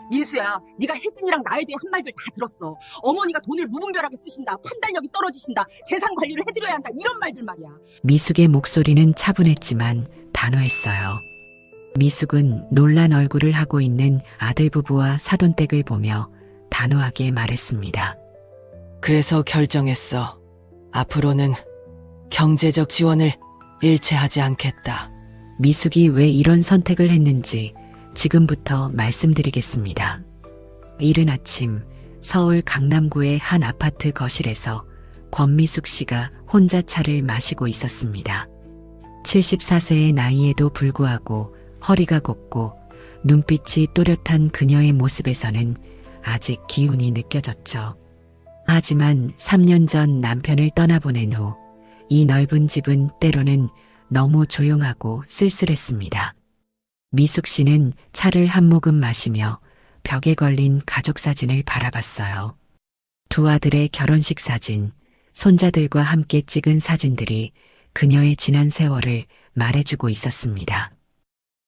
민수야, 네가 혜진이랑 나에 대해 한 말들 다 들었어. 어머니가 돈을 무분별하게 쓰신다. 판단력이 떨어지신다. 재산 관리를 해드려야 한다. 이런 말들 말이야. 미숙의 목소리는 차분했지만 단호했어요. 미숙은 놀란 얼굴을 하고 있는 아들 부부와 사돈댁을 보며 단호하게 말했습니다. 그래서 결정했어. 앞으로는 경제적 지원을 일체하지 않겠다. 미숙이 왜 이런 선택을 했는지 지금부터 말씀드리겠습니다. 이른 아침 서울 강남구의 한 아파트 거실에서 권미숙 씨가 혼자 차를 마시고 있었습니다. 74세의 나이에도 불구하고 허리가 곱고 눈빛이 또렷한 그녀의 모습에서는 아직 기운이 느껴졌죠. 하지만 3년 전 남편을 떠나보낸 후 이 넓은 집은 때로는 너무 조용하고 쓸쓸했습니다. 미숙 씨는 차를 한 모금 마시며 벽에 걸린 가족 사진을 바라봤어요. 두 아들의 결혼식 사진, 손자들과 함께 찍은 사진들이 그녀의 지난 세월을 말해주고 있었습니다.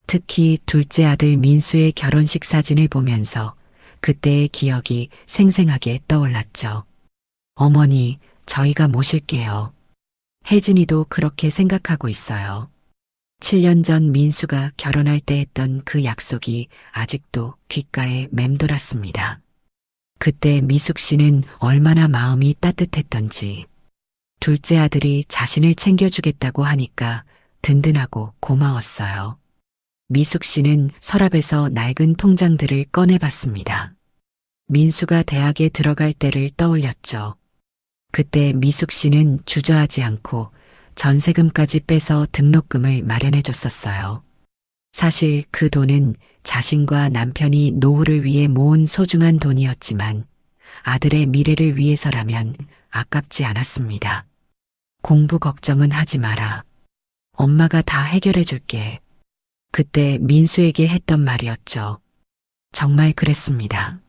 특히 둘째 아들 민수의 결혼식 사진을 보면서 그때의 기억이 생생하게 떠올랐죠. 어머니, 저희가 모실게요. 혜진이도 그렇게 생각하고 있어요. 7년 전 민수가 결혼할 때 했던 그 약속이 아직도 귓가에 맴돌았습니다. 그때 미숙 씨는 얼마나 마음이 따뜻했던지, 둘째 아들이 자신을 챙겨주겠다고 하니까 든든하고 고마웠어요. 미숙 씨는 서랍에서 낡은 통장들을 꺼내봤습니다. 민수가 대학에 들어갈 때를 떠올렸죠. 그때 미숙 씨는 주저하지 않고 전세금까지 빼서 등록금을 마련해 줬었어요. 사실 그 돈은 자신과 남편이 노후를 위해 모은 소중한 돈이었지만 아들의 미래를 위해서라면 아깝지 않았습니다. 공부 걱정은 하지 마라. 엄마가 다 해결해 줄게. 그때 민수에게 했던 말이었죠. 정말 그랬습니다.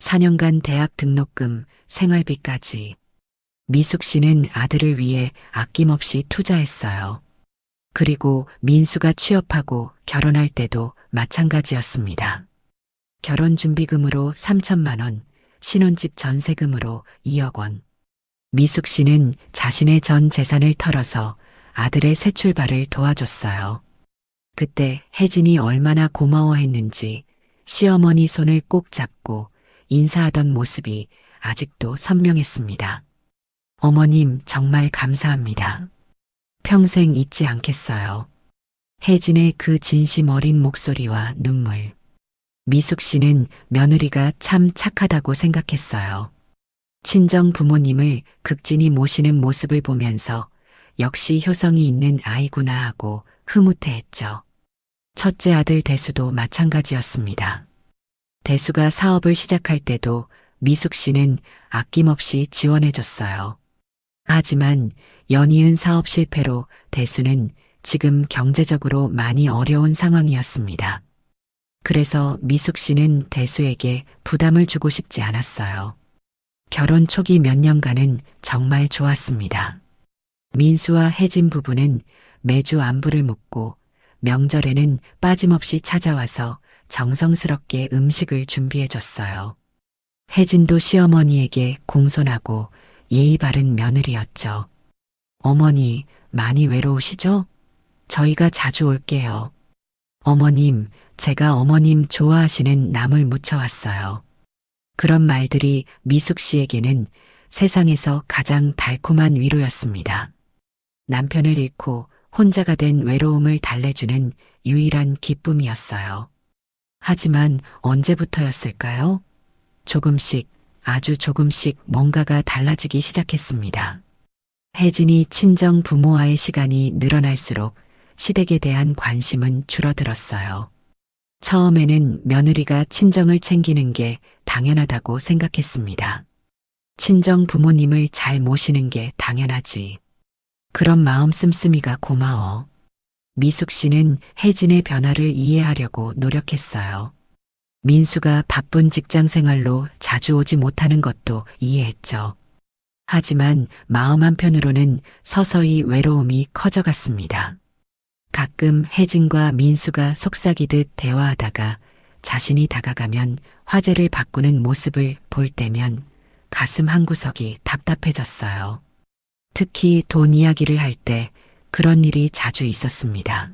4년간 대학 등록금, 생활비까지. 미숙 씨는 아들을 위해 아낌없이 투자했어요. 그리고 민수가 취업하고 결혼할 때도 마찬가지였습니다. 결혼 준비금으로 3천만 원, 신혼집 전세금으로 2억 원. 미숙 씨는 자신의 전 재산을 털어서 아들의 새 출발을 도와줬어요. 그때 혜진이 얼마나 고마워했는지 시어머니 손을 꼭 잡고 인사하던 모습이 아직도 선명했습니다. 어머님 정말 감사합니다. 평생 잊지 않겠어요. 혜진의 그 진심 어린 목소리와 눈물. 미숙 씨는 며느리가 참 착하다고 생각했어요. 친정 부모님을 극진히 모시는 모습을 보면서 역시 효성이 있는 아이구나 하고 흐뭇해했죠. 첫째 아들 대수도 마찬가지였습니다. 대수가 사업을 시작할 때도 미숙 씨는 아낌없이 지원해줬어요. 하지만 연이은 사업 실패로 대수는 지금 경제적으로 많이 어려운 상황이었습니다. 그래서 미숙 씨는 대수에게 부담을 주고 싶지 않았어요. 결혼 초기 몇 년간은 정말 좋았습니다. 민수와 혜진 부부는 매주 안부를 묻고 명절에는 빠짐없이 찾아와서 정성스럽게 음식을 준비해줬어요. 혜진도 시어머니에게 공손하고 예의 바른 며느리였죠. 어머니, 많이 외로우시죠? 저희가 자주 올게요. 어머님, 제가 어머님 좋아하시는 나물 무쳐왔어요. 그런 말들이 미숙 씨에게는 세상에서 가장 달콤한 위로였습니다. 남편을 잃고 혼자가 된 외로움을 달래주는 유일한 기쁨이었어요. 하지만 언제부터였을까요? 조금씩, 아주 조금씩 뭔가가 달라지기 시작했습니다. 혜진이 친정 부모와의 시간이 늘어날수록 시댁에 대한 관심은 줄어들었어요. 처음에는 며느리가 친정을 챙기는 게 당연하다고 생각했습니다. 친정 부모님을 잘 모시는 게 당연하지. 그런 마음 씀씀이가 고마워. 미숙 씨는 혜진의 변화를 이해하려고 노력했어요. 민수가 바쁜 직장 생활로 자주 오지 못하는 것도 이해했죠. 하지만 마음 한편으로는 서서히 외로움이 커져갔습니다. 가끔 혜진과 민수가 속삭이듯 대화하다가 자신이 다가가면 화제를 바꾸는 모습을 볼 때면 가슴 한구석이 답답해졌어요. 특히 돈 이야기를 할 때 그런 일이 자주 있었습니다.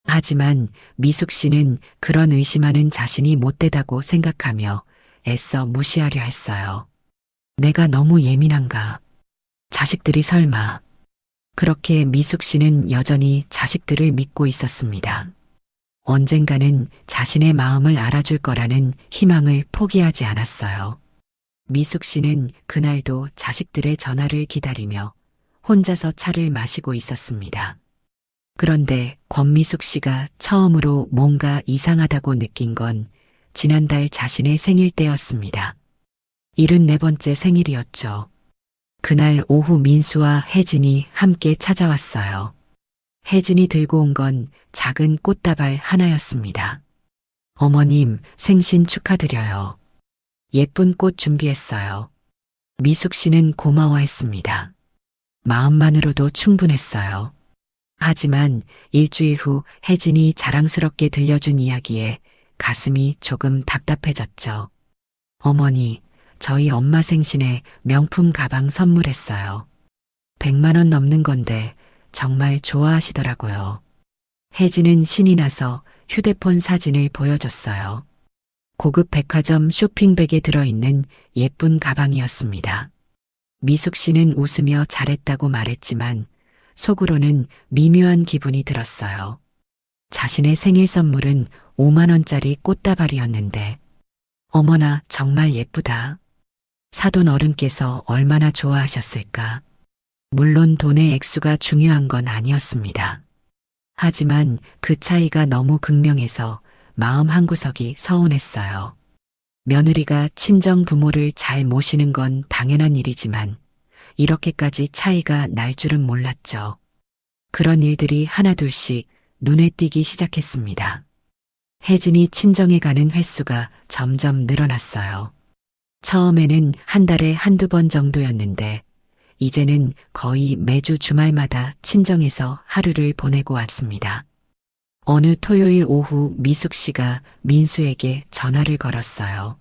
하지만 미숙 씨는 그런 의심하는 자신이 못되다고 생각하며 애써 무시하려 했어요. 내가 너무 예민한가? 자식들이 설마. 그렇게 미숙 씨는 여전히 자식들을 믿고 있었습니다. 언젠가는 자신의 마음을 알아줄 거라는 희망을 포기하지 않았어요. 미숙 씨는 그날도 자식들의 전화를 기다리며 혼자서 차를 마시고 있었습니다. 그런데 권미숙 씨가 처음으로 뭔가 이상하다고 느낀 건 지난달 자신의 생일 때였습니다. 74번째 생일이었죠. 그날 오후 민수와 혜진이 함께 찾아왔어요. 혜진이 들고 온 건 작은 꽃다발 하나였습니다. 어머님, 생신 축하드려요. 예쁜 꽃 준비했어요. 미숙 씨는 고마워했습니다. 마음만으로도 충분했어요. 하지만 일주일 후 혜진이 자랑스럽게 들려준 이야기에 가슴이 조금 답답해졌죠. 어머니, 저희 엄마 생신에 명품 가방 선물했어요. 100만 원 넘는 건데 정말 좋아하시더라고요. 혜진은 신이 나서 휴대폰 사진을 보여줬어요. 고급 백화점 쇼핑백에 들어있는 예쁜 가방이었습니다. 미숙 씨는 웃으며 잘했다고 말했지만 속으로는 미묘한 기분이 들었어요. 자신의 생일 선물은 5만 원짜리 꽃다발이었는데 어머나 정말 예쁘다. 사돈 어른께서 얼마나 좋아하셨을까. 물론 돈의 액수가 중요한 건 아니었습니다. 하지만 그 차이가 너무 극명해서 마음 한구석이 서운했어요. 며느리가 친정 부모를 잘 모시는 건 당연한 일이지만 이렇게까지 차이가 날 줄은 몰랐죠. 그런 일들이 하나둘씩 눈에 띄기 시작했습니다. 혜진이 친정에 가는 횟수가 점점 늘어났어요. 처음에는 한 달에 한두 번 정도였는데 이제는 거의 매주 주말마다 친정에서 하루를 보내고 왔습니다. 어느 토요일 오후 미숙 씨가 민수에게 전화를 걸었어요.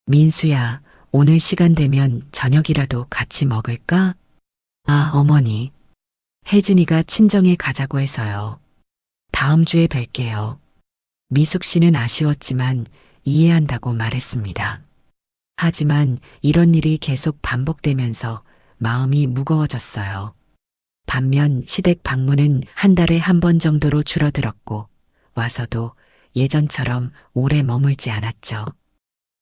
민수야, 오늘 시간 되면 저녁이라도 같이 먹을까? 아, 어머니. 혜진이가 친정에 가자고 해서요. 다음 주에 뵐게요. 미숙 씨는 아쉬웠지만 이해한다고 말했습니다. 하지만 이런 일이 계속 반복되면서 마음이 무거워졌어요. 반면 시댁 방문은 한 달에 한 번 정도로 줄어들었고 와서도 예전처럼 오래 머물지 않았죠.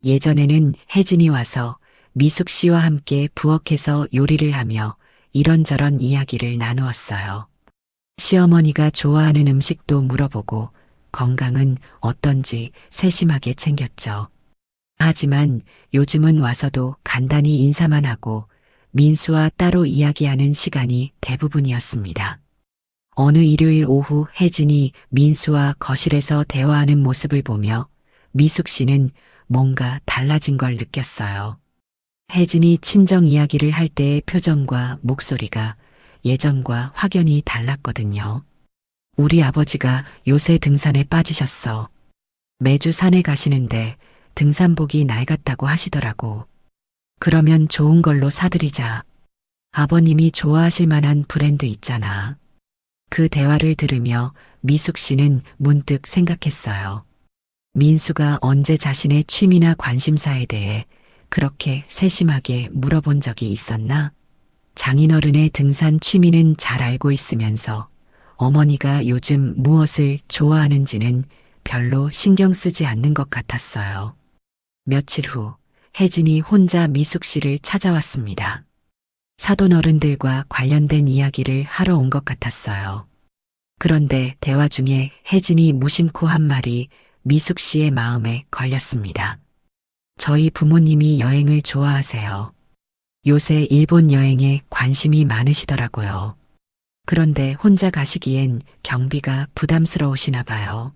예전에는 혜진이 와서 미숙 씨와 함께 부엌에서 요리를 하며 이런저런 이야기를 나누었어요. 시어머니가 좋아하는 음식도 물어보고 건강은 어떤지 세심하게 챙겼죠. 하지만 요즘은 와서도 간단히 인사만 하고 민수와 따로 이야기하는 시간이 대부분이었습니다. 어느 일요일 오후 혜진이 민수와 거실에서 대화하는 모습을 보며 미숙 씨는 뭔가 달라진 걸 느꼈어요. 혜진이 친정 이야기를 할 때의 표정과 목소리가 예전과 확연히 달랐거든요. 우리 아버지가 요새 등산에 빠지셨어. 매주 산에 가시는데 등산복이 낡았다고 하시더라고. 그러면 좋은 걸로 사드리자. 아버님이 좋아하실 만한 브랜드 있잖아. 그 대화를 들으며 미숙 씨는 문득 생각했어요. 민수가 언제 자신의 취미나 관심사에 대해 그렇게 세심하게 물어본 적이 있었나? 장인어른의 등산 취미는 잘 알고 있으면서 어머니가 요즘 무엇을 좋아하는지는 별로 신경 쓰지 않는 것 같았어요. 며칠 후 혜진이 혼자 미숙 씨를 찾아왔습니다. 사돈 어른들과 관련된 이야기를 하러 온 것 같았어요. 그런데 대화 중에 혜진이 무심코 한 말이 미숙 씨의 마음에 걸렸습니다. 저희 부모님이 여행을 좋아하세요. 요새 일본 여행에 관심이 많으시더라고요. 그런데 혼자 가시기엔 경비가 부담스러우시나 봐요.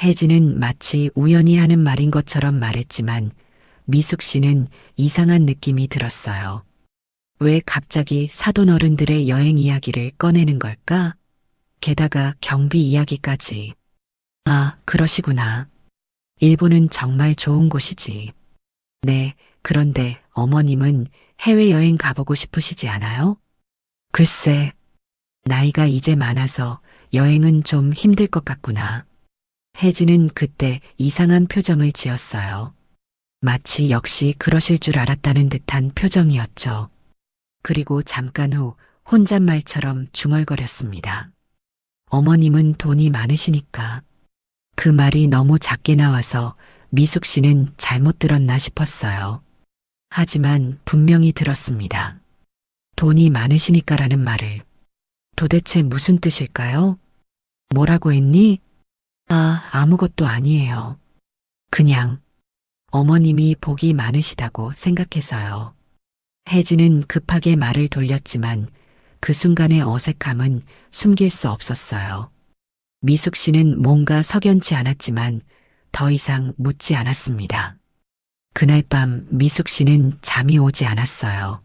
혜진은 마치 우연히 하는 말인 것처럼 말했지만 미숙 씨는 이상한 느낌이 들었어요. 왜 갑자기 사돈 어른들의 여행 이야기를 꺼내는 걸까? 게다가 경비 이야기까지. 아, 그러시구나. 일본은 정말 좋은 곳이지. 네, 그런데 어머님은 해외여행 가보고 싶으시지 않아요? 글쎄, 나이가 이제 많아서 여행은 좀 힘들 것 같구나. 혜진은 그때 이상한 표정을 지었어요. 마치 역시 그러실 줄 알았다는 듯한 표정이었죠. 그리고 잠깐 후 혼잣말처럼 중얼거렸습니다. 어머님은 돈이 많으시니까. 그 말이 너무 작게 나와서 미숙 씨는 잘못 들었나 싶었어요. 하지만 분명히 들었습니다. 돈이 많으시니까라는 말을. 도대체 무슨 뜻일까요? 뭐라고 했니? 아무것도 아니에요. 그냥 어머님이 복이 많으시다고 생각해서요. 혜진은 급하게 말을 돌렸지만 그 순간의 어색함은 숨길 수 없었어요. 미숙 씨는 뭔가 석연치 않았지만 더 이상 묻지 않았습니다. 그날 밤 미숙 씨는 잠이 오지 않았어요.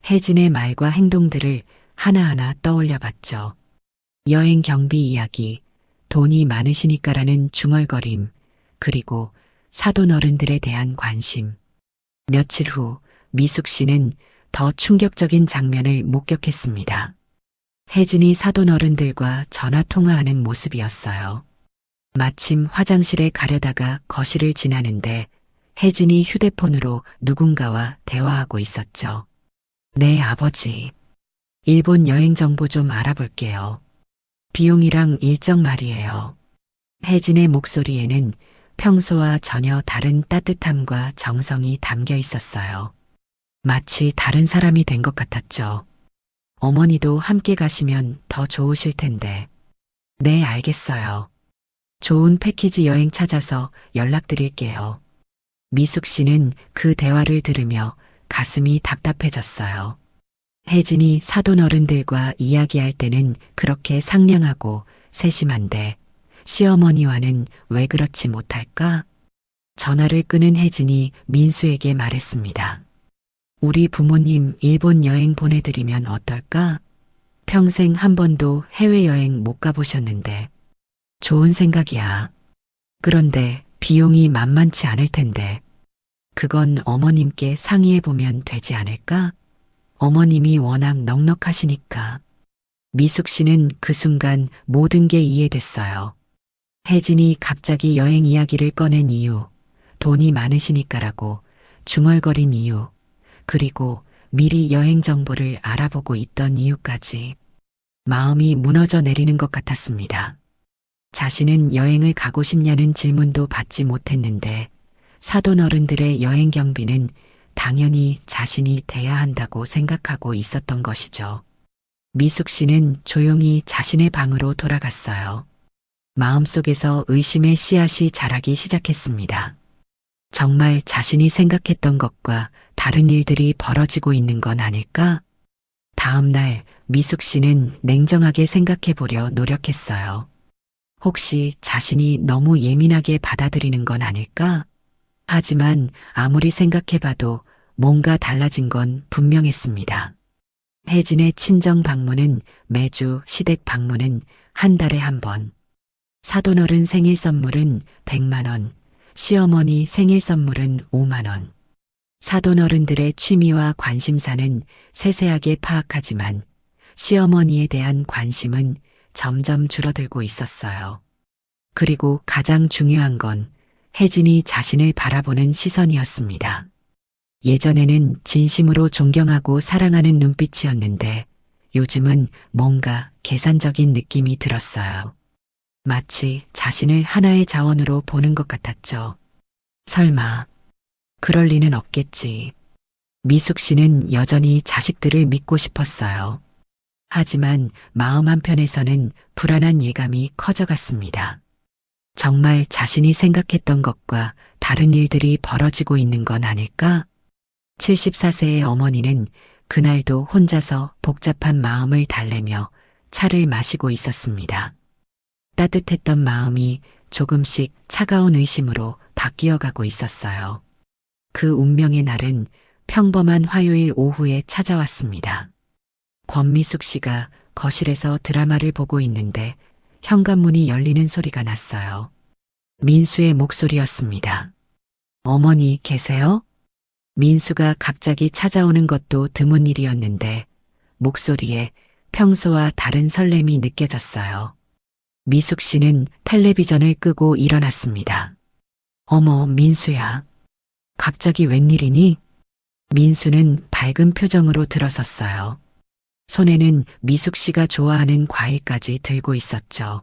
혜진의 말과 행동들을 하나하나 떠올려 봤죠. 여행 경비 이야기, 돈이 많으시니까라는 중얼거림, 그리고 사돈 어른들에 대한 관심. 며칠 후 미숙 씨는 더 충격적인 장면을 목격했습니다. 혜진이 사돈 어른들과 전화 통화하는 모습이었어요. 마침 화장실에 가려다가 거실을 지나는데 혜진이 휴대폰으로 누군가와 대화하고 있었죠. 네, 아버지. 일본 여행 정보 좀 알아볼게요. 비용이랑 일정 말이에요. 혜진의 목소리에는 평소와 전혀 다른 따뜻함과 정성이 담겨 있었어요. 마치 다른 사람이 된 것 같았죠. 어머니도 함께 가시면 더 좋으실 텐데. 네, 알겠어요. 좋은 패키지 여행 찾아서 연락드릴게요. 미숙 씨는 그 대화를 들으며 가슴이 답답해졌어요. 혜진이 사돈 어른들과 이야기할 때는 그렇게 상냥하고 세심한데 시어머니와는 왜 그렇지 못할까? 전화를 끊은 혜진이 민수에게 말했습니다. 우리 부모님 일본 여행 보내드리면 어떨까? 평생 한 번도 해외여행 못 가보셨는데. 좋은 생각이야. 그런데 비용이 만만치 않을 텐데. 그건 어머님께 상의해보면 되지 않을까? 어머님이 워낙 넉넉하시니까. 미숙 씨는 그 순간 모든 게 이해됐어요. 혜진이 갑자기 여행 이야기를 꺼낸 이유, 돈이 많으시니까라고 중얼거린 이유, 그리고 미리 여행 정보를 알아보고 있던 이유까지. 마음이 무너져 내리는 것 같았습니다. 자신은 여행을 가고 싶냐는 질문도 받지 못했는데 사돈 어른들의 여행 경비는 당연히 자신이 대야 한다고 생각하고 있었던 것이죠. 미숙 씨는 조용히 자신의 방으로 돌아갔어요. 마음속에서 의심의 씨앗이 자라기 시작했습니다. 정말 자신이 생각했던 것과 다른 일들이 벌어지고 있는 건 아닐까? 다음 날 미숙 씨는 냉정하게 생각해 보려 노력했어요. 혹시 자신이 너무 예민하게 받아들이는 건 아닐까? 하지만 아무리 생각해봐도 뭔가 달라진 건 분명했습니다. 혜진의 친정 방문은 매주, 시댁 방문은 한 달에 한 번. 사돈어른 생일 선물은 100만 원, 시어머니 생일 선물은 5만 원. 사돈어른들의 취미와 관심사는 세세하게 파악하지만 시어머니에 대한 관심은 점점 줄어들고 있었어요. 그리고 가장 중요한 건 혜진이 자신을 바라보는 시선이었습니다. 예전에는 진심으로 존경하고 사랑하는 눈빛이었는데 요즘은 뭔가 계산적인 느낌이 들었어요. 마치 자신을 하나의 자원으로 보는 것 같았죠. 설마 그럴 리는 없겠지. 미숙 씨는 여전히 자식들을 믿고 싶었어요. 하지만 마음 한편에서는 불안한 예감이 커져갔습니다. 정말 자신이 생각했던 것과 다른 일들이 벌어지고 있는 건 아닐까? 74세의 어머니는 그날도 혼자서 복잡한 마음을 달래며 차를 마시고 있었습니다. 따뜻했던 마음이 조금씩 차가운 의심으로 바뀌어가고 있었어요. 그 운명의 날은 평범한 화요일 오후에 찾아왔습니다. 권미숙 씨가 거실에서 드라마를 보고 있는데 현관문이 열리는 소리가 났어요. 민수의 목소리였습니다. 어머니 계세요? 민수가 갑자기 찾아오는 것도 드문 일이었는데 목소리에 평소와 다른 설렘이 느껴졌어요. 미숙 씨는 텔레비전을 끄고 일어났습니다. 어머, 민수야. 갑자기 웬일이니? 민수는 밝은 표정으로 들어섰어요. 손에는 미숙 씨가 좋아하는 과일까지 들고 있었죠.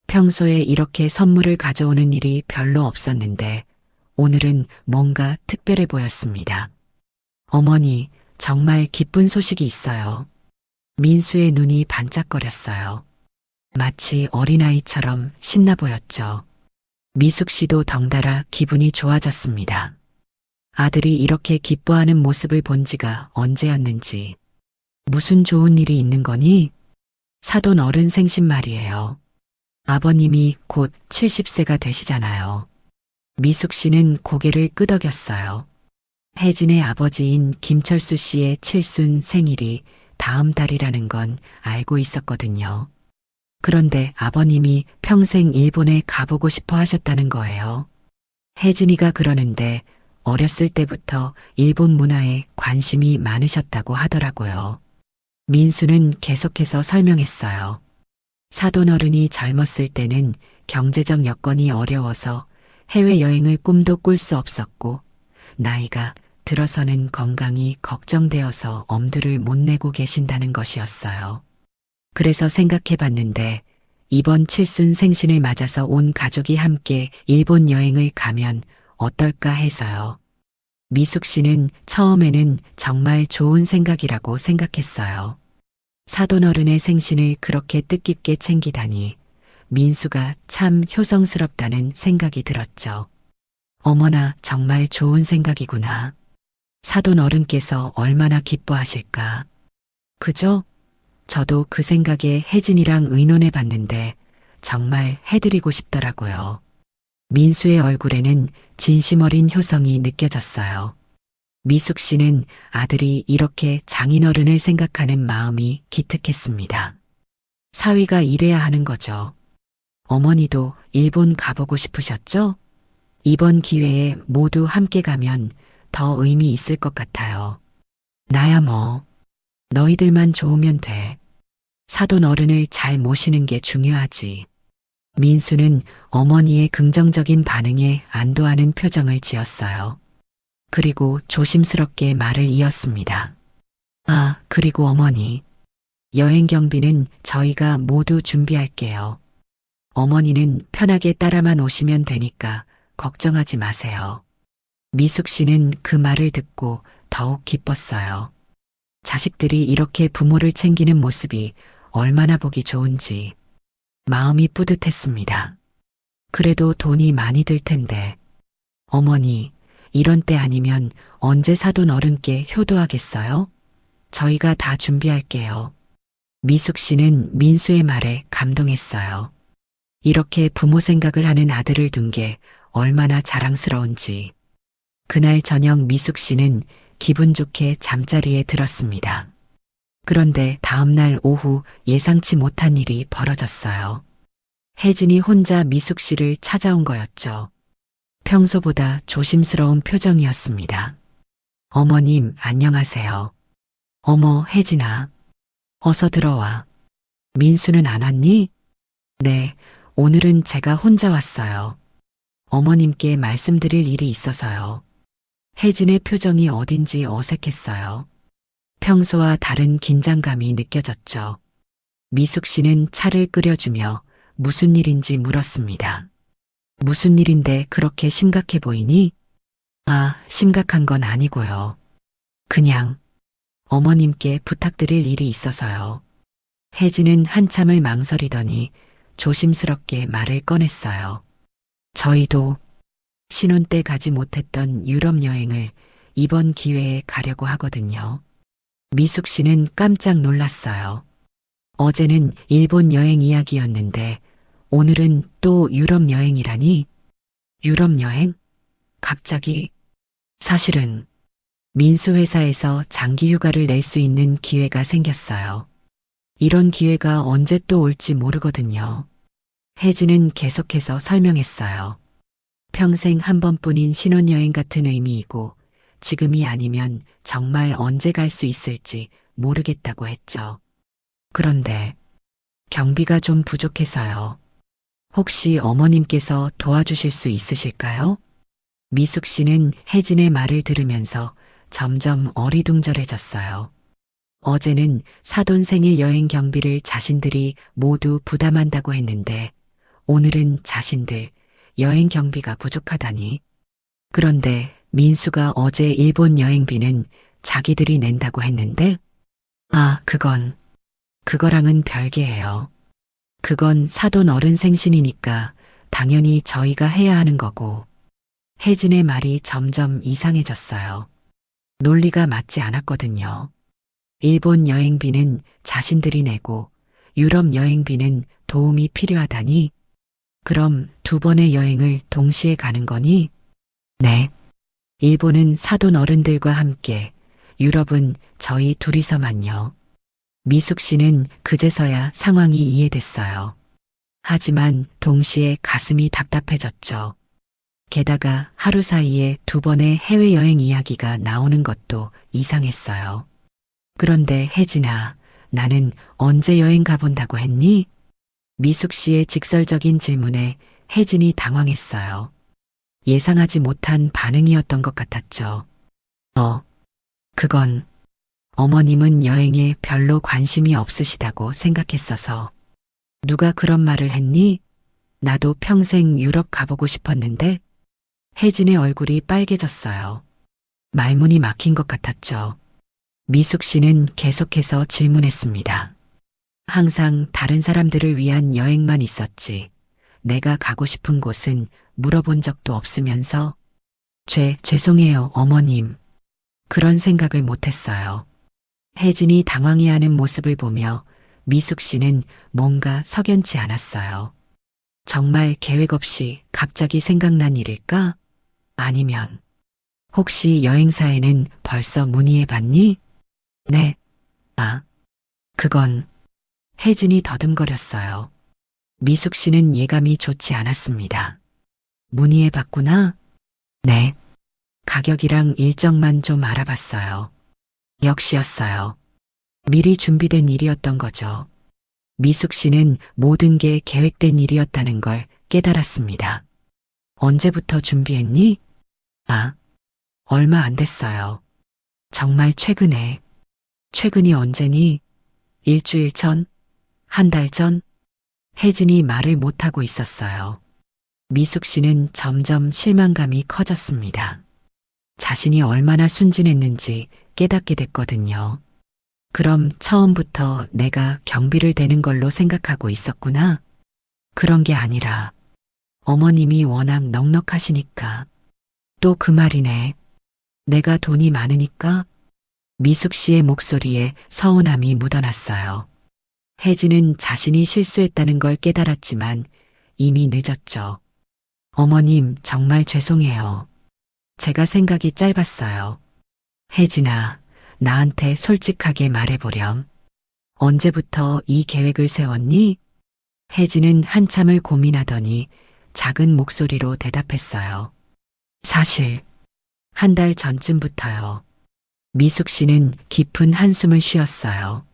평소에 이렇게 선물을 가져오는 일이 별로 없었는데 오늘은 뭔가 특별해 보였습니다. 어머니, 정말 기쁜 소식이 있어요. 민수의 눈이 반짝거렸어요. 마치 어린아이처럼 신나 보였죠. 미숙 씨도 덩달아 기분이 좋아졌습니다. 아들이 이렇게 기뻐하는 모습을 본 지가 언제였는지. 무슨 좋은 일이 있는 거니? 사돈 어른 생신 말이에요. 아버님이 곧 70세가 되시잖아요. 미숙 씨는 고개를 끄덕였어요. 혜진의 아버지인 김철수 씨의 칠순 생일이 다음 달이라는 건 알고 있었거든요. 그런데 아버님이 평생 일본에 가보고 싶어 하셨다는 거예요. 혜진이가 그러는데 어렸을 때부터 일본 문화에 관심이 많으셨다고 하더라고요. 민수는 계속해서 설명했어요. 사돈 어른이 젊었을 때는 경제적 여건이 어려워서 해외여행을 꿈도 꿀 수 없었고 나이가 들어서는 건강이 걱정되어서 엄두를 못 내고 계신다는 것이었어요. 그래서 생각해 봤는데 이번 칠순 생신을 맞아서 온 가족이 함께 일본 여행을 가면 어떨까 해서요. 미숙 씨는 처음에는 정말 좋은 생각이라고 생각했어요. 사돈 어른의 생신을 그렇게 뜻깊게 챙기다니 민수가 참 효성스럽다는 생각이 들었죠. 어머나, 정말 좋은 생각이구나. 사돈 어른께서 얼마나 기뻐하실까. 그죠? 저도 그 생각에 혜진이랑 의논해 봤는데 정말 해드리고 싶더라고요. 민수의 얼굴에는 진심 어린 효성이 느껴졌어요. 미숙 씨는 아들이 이렇게 장인어른을 생각하는 마음이 기특했습니다. 사위가 이래야 하는 거죠. 어머니도 일본 가보고 싶으셨죠? 이번 기회에 모두 함께 가면 더 의미 있을 것 같아요. 나야 뭐, 너희들만 좋으면 돼. 사돈 어른을 잘 모시는 게 중요하지. 민수는 어머니의 긍정적인 반응에 안도하는 표정을 지었어요. 그리고 조심스럽게 말을 이었습니다. 아, 그리고 어머니. 여행 경비는 저희가 모두 준비할게요. 어머니는 편하게 따라만 오시면 되니까 걱정하지 마세요. 미숙 씨는 그 말을 듣고 더욱 기뻤어요. 자식들이 이렇게 부모를 챙기는 모습이 얼마나 보기 좋은지 마음이 뿌듯했습니다. 그래도 돈이 많이 들 텐데. 어머니, 이런 때 아니면 언제 사돈 어른께 효도하겠어요? 저희가 다 준비할게요. 미숙 씨는 민수의 말에 감동했어요. 이렇게 부모 생각을 하는 아들을 둔 게 얼마나 자랑스러운지. 그날 저녁 미숙 씨는 기분 좋게 잠자리에 들었습니다. 그런데 다음날 오후 예상치 못한 일이 벌어졌어요. 혜진이 혼자 미숙 씨를 찾아온 거였죠. 평소보다 조심스러운 표정이었습니다. 어머님, 안녕하세요. 어머, 혜진아. 어서 들어와. 민수는 안 왔니? 네, 오늘은 제가 혼자 왔어요. 어머님께 말씀드릴 일이 있어서요. 혜진의 표정이 어딘지 어색했어요. 평소와 다른 긴장감이 느껴졌죠. 미숙 씨는 차를 끓여주며 무슨 일인지 물었습니다. 무슨 일인데 그렇게 심각해 보이니? 아, 심각한 건 아니고요. 그냥 어머님께 부탁드릴 일이 있어서요. 혜진은 한참을 망설이더니 조심스럽게 말을 꺼냈어요. 저희도 신혼 때 가지 못했던 유럽 여행을 이번 기회에 가려고 하거든요. 미숙 씨는 깜짝 놀랐어요. 어제는 일본 여행 이야기였는데 오늘은 또 유럽 여행이라니? 유럽 여행? 갑자기? 사실은 민수 회사에서 장기 휴가를 낼 수 있는 기회가 생겼어요. 이런 기회가 언제 또 올지 모르거든요. 혜진은 계속해서 설명했어요. 평생 한 번뿐인 신혼여행 같은 의미이고 지금이 아니면 정말 언제 갈 수 있을지 모르겠다고 했죠. 그런데 경비가 좀 부족해서요. 혹시 어머님께서 도와주실 수 있으실까요? 미숙 씨는 혜진의 말을 들으면서 점점 어리둥절해졌어요. 어제는 사돈 생일 여행 경비를 자신들이 모두 부담한다고 했는데 오늘은 자신들 여행 경비가 부족하다니. 그런데 민수가 어제 일본 여행비는 자기들이 낸다고 했는데 그거랑은 별개예요. 그건 사돈 어른 생신이니까 당연히 저희가 해야 하는 거고. 혜진의 말이 점점 이상해졌어요. 논리가 맞지 않았거든요. 일본 여행비는 자신들이 내고 유럽 여행비는 도움이 필요하다니? 그럼 두 번의 여행을 동시에 가는 거니? 네. 일본은 사돈 어른들과 함께, 유럽은 저희 둘이서만요. 미숙 씨는 그제서야 상황이 이해됐어요. 하지만 동시에 가슴이 답답해졌죠. 게다가 하루 사이에 두 번의 해외여행 이야기가 나오는 것도 이상했어요. 그런데 혜진아, 나는 언제 여행 가본다고 했니? 미숙 씨의 직설적인 질문에 혜진이 당황했어요. 예상하지 못한 반응이었던 것 같았죠. 그건 어머님은 여행에 별로 관심이 없으시다고 생각했어서. 누가 그런 말을 했니? 나도 평생 유럽 가보고 싶었는데. 혜진의 얼굴이 빨개졌어요. 말문이 막힌 것 같았죠. 미숙 씨는 계속해서 질문했습니다. 항상 다른 사람들을 위한 여행만 있었지. 내가 가고 싶은 곳은 물어본 적도 없으면서. 죄송해요, 어머님. 그런 생각을 못했어요. 혜진이 당황해하는 모습을 보며 미숙 씨는 뭔가 석연치 않았어요. 정말 계획 없이 갑자기 생각난 일일까? 아니면 혹시 여행사에는 벌써 문의해봤니? 네. 그건 혜진이 더듬거렸어요. 미숙 씨는 예감이 좋지 않았습니다. 문의해봤구나? 네. 가격이랑 일정만 좀 알아봤어요. 역시였어요. 미리 준비된 일이었던 거죠. 미숙 씨는 모든 게 계획된 일이었다는 걸 깨달았습니다. 언제부터 준비했니? 얼마 안 됐어요. 정말 최근에. 최근이 언제니? 일주일 전? 한 달 전? 혜진이 말을 못하고 있었어요. 미숙 씨는 점점 실망감이 커졌습니다. 자신이 얼마나 순진했는지 깨닫게 됐거든요. 그럼 처음부터 내가 경비를 대는 걸로 생각하고 있었구나. 그런 게 아니라 어머님이 워낙 넉넉하시니까. 또 그 말이네. 내가 돈이 많으니까? 미숙 씨의 목소리에 서운함이 묻어났어요. 혜진은 자신이 실수했다는 걸 깨달았지만 이미 늦었죠. 어머님, 정말 죄송해요. 제가 생각이 짧았어요. 혜진아, 나한테 솔직하게 말해보렴. 언제부터 이 계획을 세웠니? 혜진은 한참을 고민하더니 작은 목소리로 대답했어요. 사실 한 달 전쯤부터요. 미숙 씨는 깊은 한숨을 쉬었어요.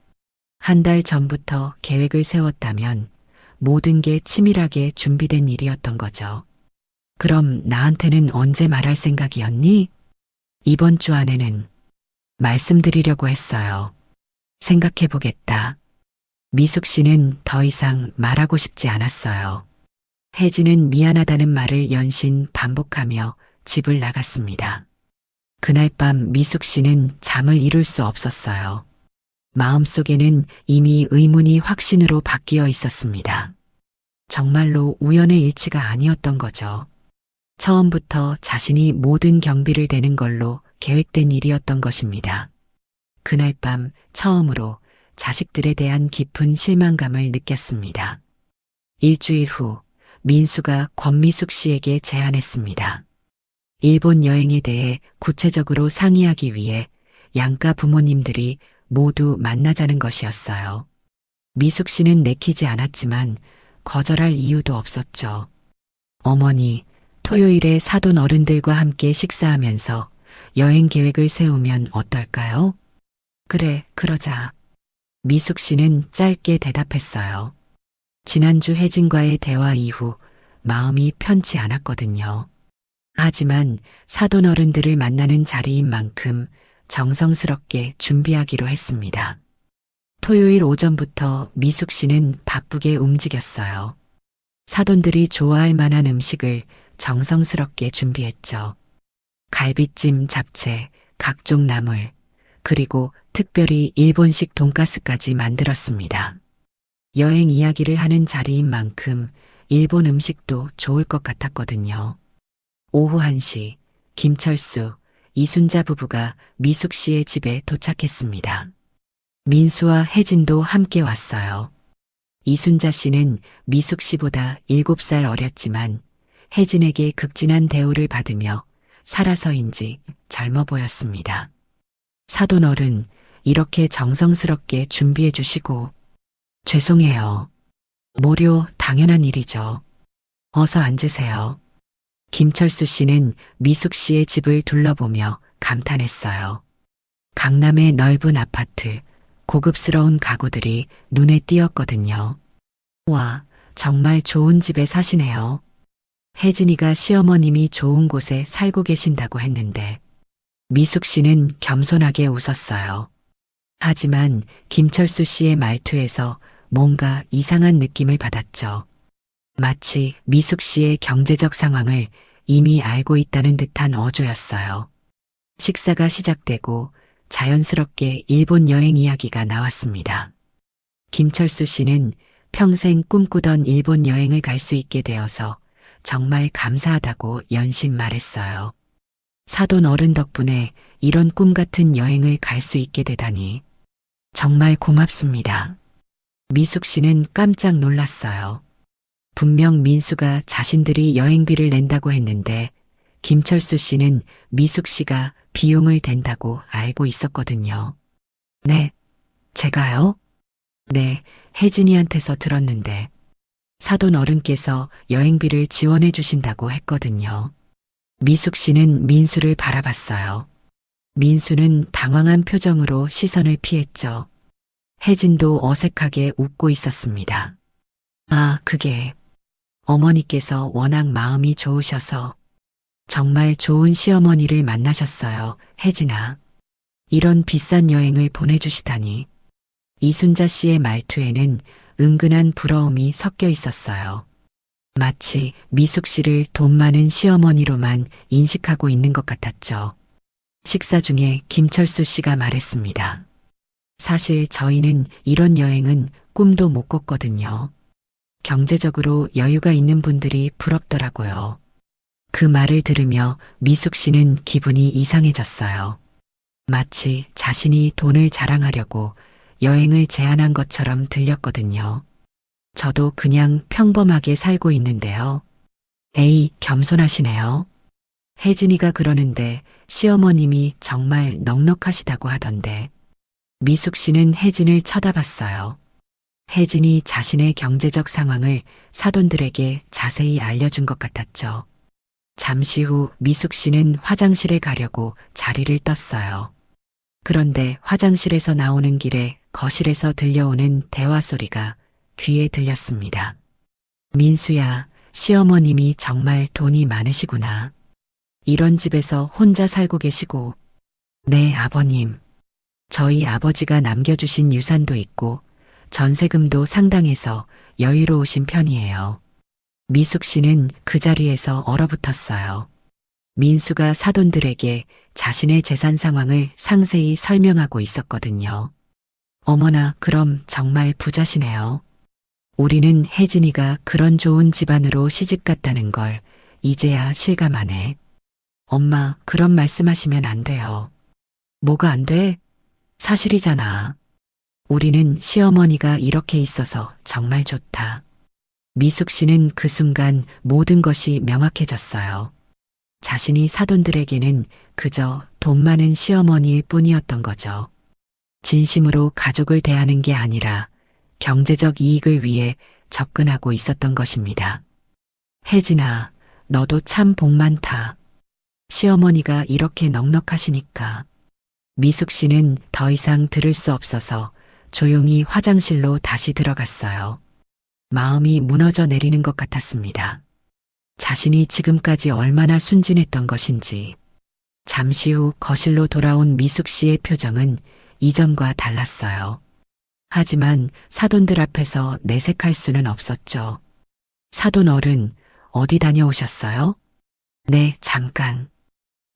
한 달 전부터 계획을 세웠다면 모든 게 치밀하게 준비된 일이었던 거죠. 그럼 나한테는 언제 말할 생각이었니? 이번 주 안에는 말씀드리려고 했어요. 생각해보겠다. 미숙 씨는 더 이상 말하고 싶지 않았어요. 혜진은 미안하다는 말을 연신 반복하며 집을 나갔습니다. 그날 밤 미숙 씨는 잠을 이룰 수 없었어요. 마음속에는 이미 의문이 확신으로 바뀌어 있었습니다. 정말로 우연의 일치가 아니었던 거죠. 처음부터 자신이 모든 경비를 대는 걸로 계획된 일이었던 것입니다. 그날 밤 처음으로 자식들에 대한 깊은 실망감을 느꼈습니다. 일주일 후 민수가 권미숙 씨에게 제안했습니다. 일본 여행에 대해 구체적으로 상의하기 위해 양가 부모님들이 모두 만나자는 것이었어요. 미숙 씨는 내키지 않았지만 거절할 이유도 없었죠. 어머니, 토요일에 사돈 어른들과 함께 식사하면서 여행 계획을 세우면 어떨까요? 그래, 그러자. 미숙 씨는 짧게 대답했어요. 지난주 혜진과의 대화 이후 마음이 편치 않았거든요. 하지만 사돈 어른들을 만나는 자리인 만큼 정성스럽게 준비하기로 했습니다. 토요일 오전부터 미숙 씨는 바쁘게 움직였어요. 사돈들이 좋아할 만한 음식을 정성스럽게 준비했죠. 갈비찜, 잡채, 각종 나물, 그리고 특별히 일본식 돈가스까지 만들었습니다. 여행 이야기를 하는 자리인 만큼 일본 음식도 좋을 것 같았거든요. 오후 1시, 김철수, 이순자 부부가 미숙 씨의 집에 도착했습니다. 민수와 혜진도 함께 왔어요. 이순자 씨는 미숙 씨보다 7살 어렸지만 혜진에게 극진한 대우를 받으며 살아서인지 젊어 보였습니다. 사돈 어른, 이렇게 정성스럽게 준비해 주시고 죄송해요. 모료 당연한 일이죠. 어서 앉으세요. 김철수 씨는 미숙 씨의 집을 둘러보며 감탄했어요. 강남의 넓은 아파트, 고급스러운 가구들이 눈에 띄었거든요. 와, 정말 좋은 집에 사시네요. 혜진이가 시어머님이 좋은 곳에 살고 계신다고 했는데 미숙 씨는 겸손하게 웃었어요. 하지만 김철수 씨의 말투에서 뭔가 이상한 느낌을 받았죠. 마치 미숙 씨의 경제적 상황을 이미 알고 있다는 듯한 어조였어요. 식사가 시작되고 자연스럽게 일본 여행 이야기가 나왔습니다. 김철수 씨는 평생 꿈꾸던 일본 여행을 갈 수 있게 되어서 정말 감사하다고 연신 말했어요. 사돈 어른 덕분에 이런 꿈 같은 여행을 갈 수 있게 되다니 정말 고맙습니다. 미숙 씨는 깜짝 놀랐어요. 분명 민수가 자신들이 여행비를 낸다고 했는데 김철수 씨는 미숙 씨가 비용을 댄다고 알고 있었거든요. 네, 제가요? 네, 혜진이한테서 들었는데 사돈 어른께서 여행비를 지원해 주신다고 했거든요. 미숙 씨는 민수를 바라봤어요. 민수는 당황한 표정으로 시선을 피했죠. 혜진도 어색하게 웃고 있었습니다. 아, 그게 어머니께서 워낙 마음이 좋으셔서 정말 좋은 시어머니를 만나셨어요, 혜진아. 이런 비싼 여행을 보내주시다니. 이순자 씨의 말투에는 은근한 부러움이 섞여 있었어요. 마치 미숙 씨를 돈 많은 시어머니로만 인식하고 있는 것 같았죠. 식사 중에 김철수 씨가 말했습니다. 사실 저희는 이런 여행은 꿈도 못 꿨거든요. 경제적으로 여유가 있는 분들이 부럽더라고요. 그 말을 들으며 미숙 씨는 기분이 이상해졌어요. 마치 자신이 돈을 자랑하려고 여행을 제안한 것처럼 들렸거든요. 저도 그냥 평범하게 살고 있는데요. 에이, 겸손하시네요. 혜진이가 그러는데 시어머님이 정말 넉넉하시다고 하던데. 미숙 씨는 혜진을 쳐다봤어요. 혜진이 자신의 경제적 상황을 사돈들에게 자세히 알려준 것 같았죠. 잠시 후 미숙 씨는 화장실에 가려고 자리를 떴어요. 그런데 화장실에서 나오는 길에 거실에서 들려오는 대화 소리가 귀에 들렸습니다. 민수야, 시어머님이 정말 돈이 많으시구나. 이런 집에서 혼자 살고 계시고. 네, 아버님. 저희 아버지가 남겨주신 유산도 있고 전세금도 상당해서 여유로우신 편이에요. 미숙 씨는 그 자리에서 얼어붙었어요. 민수가 사돈들에게 자신의 재산 상황을 상세히 설명하고 있었거든요. 어머나, 그럼 정말 부자시네요. 우리는 혜진이가 그런 좋은 집안으로 시집갔다는 걸 이제야 실감하네. 엄마, 그런 말씀하시면 안 돼요. 뭐가 안 돼? 사실이잖아. 우리는 시어머니가 이렇게 있어서 정말 좋다. 미숙 씨는 그 순간 모든 것이 명확해졌어요. 자신이 사돈들에게는 그저 돈 많은 시어머니일 뿐이었던 거죠. 진심으로 가족을 대하는 게 아니라 경제적 이익을 위해 접근하고 있었던 것입니다. 혜진아, 너도 참 복 많다. 시어머니가 이렇게 넉넉하시니까. 미숙 씨는 더 이상 들을 수 없어서 조용히 화장실로 다시 들어갔어요. 마음이 무너져 내리는 것 같았습니다. 자신이 지금까지 얼마나 순진했던 것인지. 잠시 후 거실로 돌아온 미숙 씨의 표정은 이전과 달랐어요. 하지만 사돈들 앞에서 내색할 수는 없었죠. 사돈 어른, 어디 다녀오셨어요? 네, 잠깐.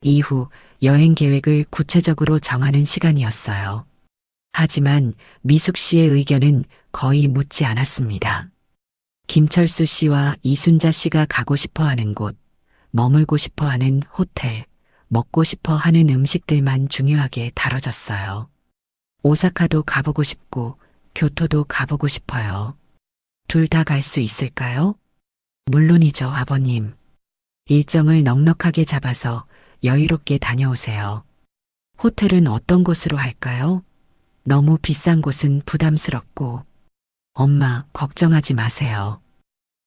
이후 여행 계획을 구체적으로 정하는 시간이었어요. 하지만 미숙 씨의 의견은 거의 묻지 않았습니다. 김철수 씨와 이순자 씨가 가고 싶어 하는 곳, 머물고 싶어 하는 호텔, 먹고 싶어 하는 음식들만 중요하게 다뤄졌어요. 오사카도 가보고 싶고, 교토도 가보고 싶어요. 둘 다 갈 수 있을까요? 물론이죠, 아버님. 일정을 넉넉하게 잡아서 여유롭게 다녀오세요. 호텔은 어떤 곳으로 할까요? 너무 비싼 곳은 부담스럽고. 엄마, 걱정하지 마세요.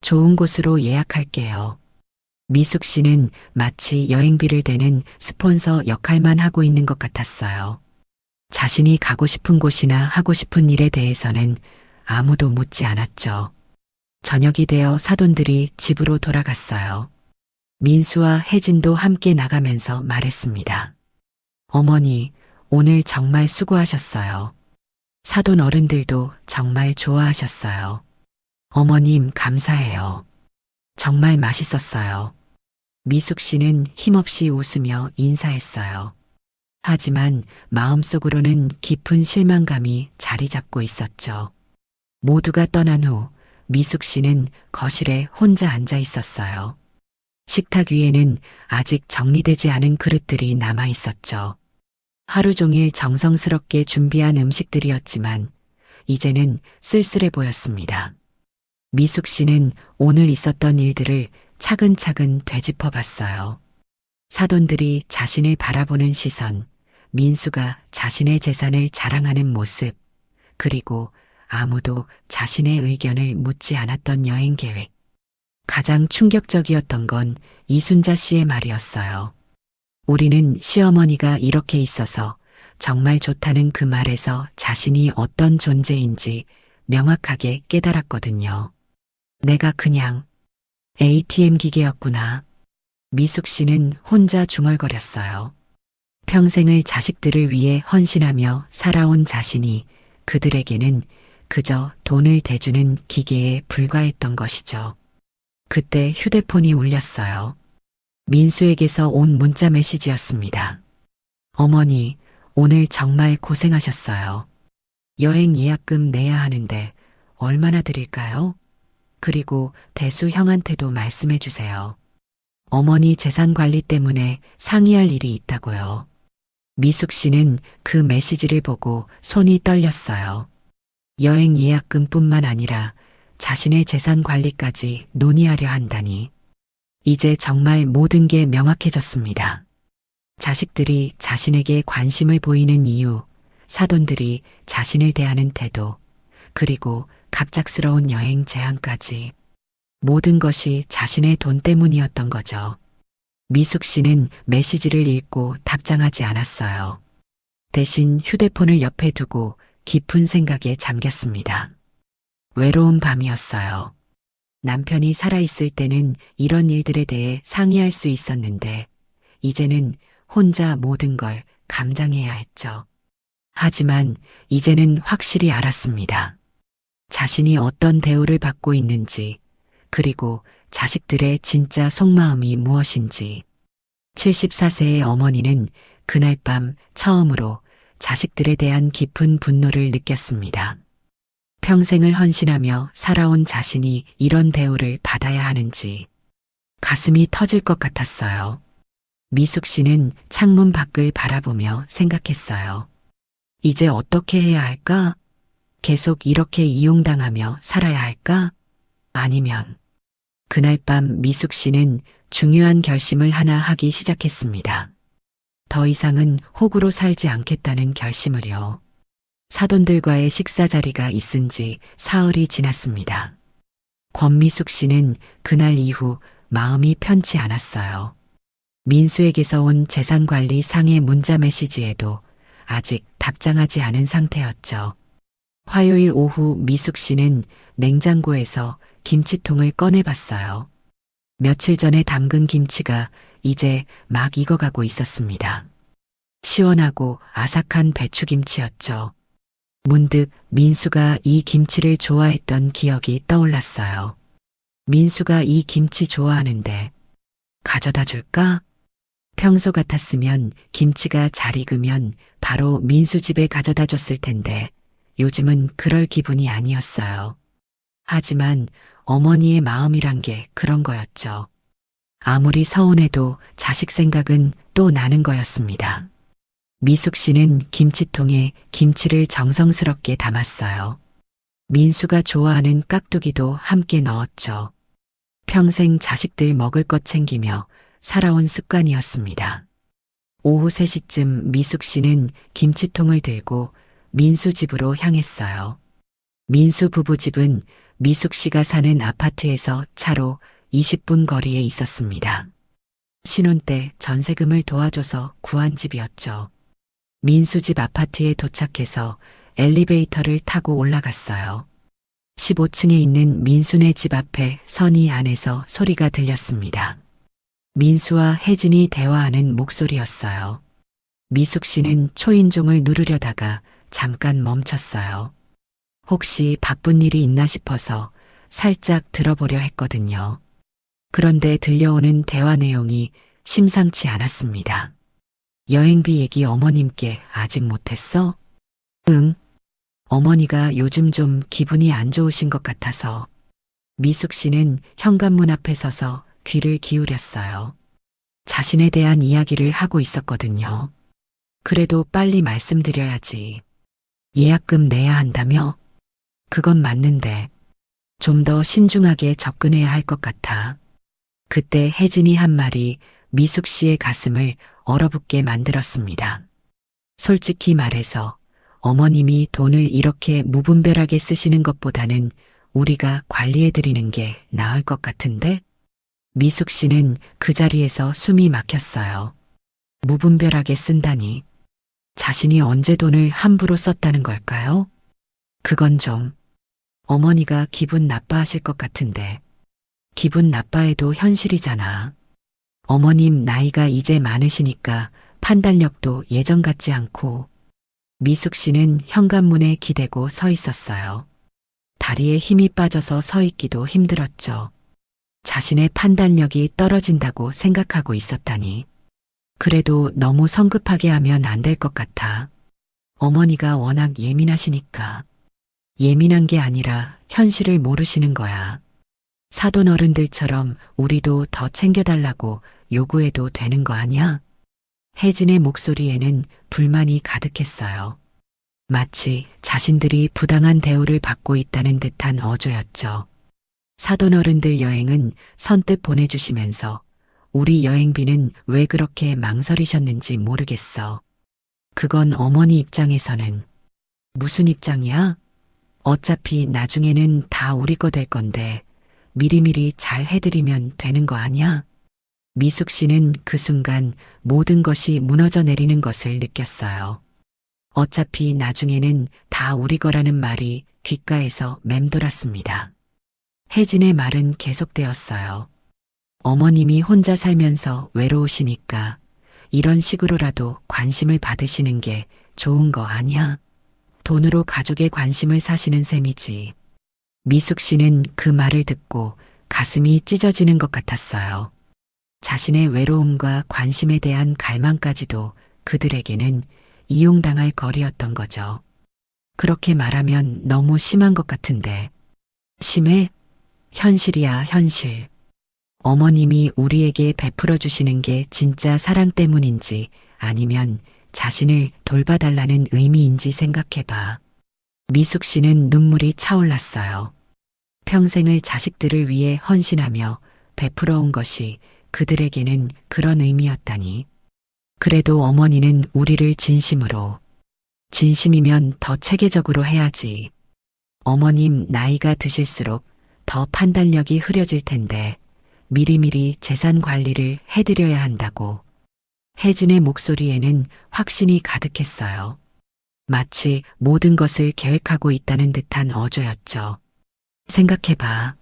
좋은 곳으로 예약할게요. 미숙 씨는 마치 여행비를 대는 스폰서 역할만 하고 있는 것 같았어요. 자신이 가고 싶은 곳이나 하고 싶은 일에 대해서는 아무도 묻지 않았죠. 저녁이 되어 사돈들이 집으로 돌아갔어요. 민수와 혜진도 함께 나가면서 말했습니다. 어머니, 오늘 정말 수고하셨어요. 사돈 어른들도 정말 좋아하셨어요. 어머님, 감사해요. 정말 맛있었어요. 미숙 씨는 힘없이 웃으며 인사했어요. 하지만 마음속으로는 깊은 실망감이 자리 잡고 있었죠. 모두가 떠난 후 미숙 씨는 거실에 혼자 앉아 있었어요. 식탁 위에는 아직 정리되지 않은 그릇들이 남아 있었죠. 하루 종일 정성스럽게 준비한 음식들이었지만 이제는 쓸쓸해 보였습니다. 미숙 씨는 오늘 있었던 일들을 차근차근 되짚어 봤어요. 사돈들이 자신을 바라보는 시선, 민수가 자신의 재산을 자랑하는 모습, 그리고 아무도 자신의 의견을 묻지 않았던 여행 계획. 가장 충격적이었던 건 이순자 씨의 말이었어요. 우리는 시어머니가 이렇게 있어서 정말 좋다는 그 말에서 자신이 어떤 존재인지 명확하게 깨달았거든요. 내가 그냥 ATM 기계였구나. 미숙 씨는 혼자 중얼거렸어요. 평생을 자식들을 위해 헌신하며 살아온 자신이 그들에게는 그저 돈을 대주는 기계에 불과했던 것이죠. 그때 휴대폰이 울렸어요. 민수에게서 온 문자 메시지였습니다. 어머니, 오늘 정말 고생하셨어요. 여행 예약금 내야 하는데 얼마나 드릴까요? 그리고 대수 형한테도 말씀해 주세요. 어머니 재산 관리 때문에 상의할 일이 있다고요. 미숙 씨는 그 메시지를 보고 손이 떨렸어요. 여행 예약금뿐만 아니라 자신의 재산 관리까지 논의하려 한다니. 이제 정말 모든 게 명확해졌습니다. 자식들이 자신에게 관심을 보이는 이유, 사돈들이 자신을 대하는 태도, 그리고 갑작스러운 여행 제안까지. 모든 것이 자신의 돈 때문이었던 거죠. 미숙 씨는 메시지를 읽고 답장하지 않았어요. 대신 휴대폰을 옆에 두고 깊은 생각에 잠겼습니다. 외로운 밤이었어요. 남편이 살아있을 때는 이런 일들에 대해 상의할 수 있었는데, 이제는 혼자 모든 걸 감당해야 했죠. 하지만 이제는 확실히 알았습니다. 자신이 어떤 대우를 받고 있는지, 그리고 자식들의 진짜 속마음이 무엇인지. 74세의 어머니는 그날 밤 처음으로 자식들에 대한 깊은 분노를 느꼈습니다. 평생을 헌신하며 살아온 자신이 이런 대우를 받아야 하는지 가슴이 터질 것 같았어요. 미숙 씨는 창문 밖을 바라보며 생각했어요. 이제 어떻게 해야 할까? 계속 이렇게 이용당하며 살아야 할까? 아니면 그날 밤 미숙 씨는 중요한 결심을 하나 하기 시작했습니다. 더 이상은 호구로 살지 않겠다는 결심을요. 사돈들과의 식사 자리가 있은 지 사흘이 지났습니다. 권미숙 씨는 그날 이후 마음이 편치 않았어요. 민수에게서 온 재산관리 상해 문자 메시지에도 아직 답장하지 않은 상태였죠. 화요일 오후 미숙 씨는 냉장고에서 김치통을 꺼내봤어요. 며칠 전에 담근 김치가 이제 막 익어가고 있었습니다. 시원하고 아삭한 배추김치였죠. 문득 민수가 이 김치를 좋아했던 기억이 떠올랐어요. 민수가 이 김치 좋아하는데 가져다 줄까? 평소 같았으면 김치가 잘 익으면 바로 민수 집에 가져다 줬을 텐데 요즘은 그럴 기분이 아니었어요. 하지만 어머니의 마음이란 게 그런 거였죠. 아무리 서운해도 자식 생각은 또 나는 거였습니다. 미숙 씨는 김치통에 김치를 정성스럽게 담았어요. 민수가 좋아하는 깍두기도 함께 넣었죠. 평생 자식들 먹을 것 챙기며 살아온 습관이었습니다. 오후 3시쯤 미숙 씨는 김치통을 들고 민수 집으로 향했어요. 민수 부부 집은 미숙 씨가 사는 아파트에서 차로 20분 거리에 있었습니다. 신혼 때 전세금을 도와줘서 구한 집이었죠. 민수 집 아파트에 도착해서 엘리베이터를 타고 올라갔어요. 15층에 있는 민수네 집 앞에 선의 안에서 소리가 들렸습니다. 민수와 혜진이 대화하는 목소리였어요. 미숙 씨는 초인종을 누르려다가 잠깐 멈췄어요. 혹시 바쁜 일이 있나 싶어서 살짝 들어보려 했거든요. 그런데 들려오는 대화 내용이 심상치 않았습니다. 여행비 얘기 어머님께 아직 못했어? 응. 어머니가 요즘 좀 기분이 안 좋으신 것 같아서. 미숙 씨는 현관문 앞에 서서 귀를 기울였어요. 자신에 대한 이야기를 하고 있었거든요. 그래도 빨리 말씀드려야지. 예약금 내야 한다며? 그건 맞는데 좀 더 신중하게 접근해야 할 것 같아. 그때 혜진이 한 말이 미숙 씨의 가슴을 얼어붙게 만들었습니다. 솔직히 말해서 어머님이 돈을 이렇게 무분별하게 쓰시는 것보다는 우리가 관리해드리는 게 나을 것 같은데? 미숙 씨는 그 자리에서 숨이 막혔어요. 무분별하게 쓴다니. 자신이 언제 돈을 함부로 썼다는 걸까요? 그건 좀 어머니가 기분 나빠하실 것 같은데. 기분 나빠해도 현실이잖아. 어머님 나이가 이제 많으시니까 판단력도 예전 같지 않고. 미숙 씨는 현관문에 기대고 서 있었어요. 다리에 힘이 빠져서 서 있기도 힘들었죠. 자신의 판단력이 떨어진다고 생각하고 있었다니. 그래도 너무 성급하게 하면 안 될 것 같아. 어머니가 워낙 예민하시니까. 예민한 게 아니라 현실을 모르시는 거야. 사돈 어른들처럼 우리도 더 챙겨달라고 요구해도 되는 거 아니야? 혜진의 목소리에는 불만이 가득했어요. 마치 자신들이 부당한 대우를 받고 있다는 듯한 어조였죠. 사돈 어른들 여행은 선뜻 보내주시면서 우리 여행비는 왜 그렇게 망설이셨는지 모르겠어. 그건 어머니 입장에서는. 무슨 입장이야? 어차피 나중에는 다 우리 거 될 건데 미리미리 잘 해드리면 되는 거 아니야? 미숙 씨는 그 순간 모든 것이 무너져 내리는 것을 느꼈어요. 어차피 나중에는 다 우리 거라는 말이 귓가에서 맴돌았습니다. 혜진의 말은 계속되었어요. 어머님이 혼자 살면서 외로우시니까 이런 식으로라도 관심을 받으시는 게 좋은 거 아니야? 돈으로 가족의 관심을 사시는 셈이지. 미숙 씨는 그 말을 듣고 가슴이 찢어지는 것 같았어요. 자신의 외로움과 관심에 대한 갈망까지도 그들에게는 이용당할 거리였던 거죠. 그렇게 말하면 너무 심한 것 같은데. 심해? 현실이야, 현실. 어머님이 우리에게 베풀어 주시는 게 진짜 사랑 때문인지 아니면 자신을 돌봐달라는 의미인지 생각해봐. 미숙 씨는 눈물이 차올랐어요. 평생을 자식들을 위해 헌신하며 베풀어 온 것이 그들에게는 그런 의미였다니. 그래도 어머니는 우리를 진심으로, 진심이면 더 체계적으로 해야지. 어머님 나이가 드실수록 더 판단력이 흐려질 텐데 미리미리 재산 관리를 해드려야 한다고. 혜진의 목소리에는 확신이 가득했어요. 마치 모든 것을 계획하고 있다는 듯한 어조였죠. 생각해봐.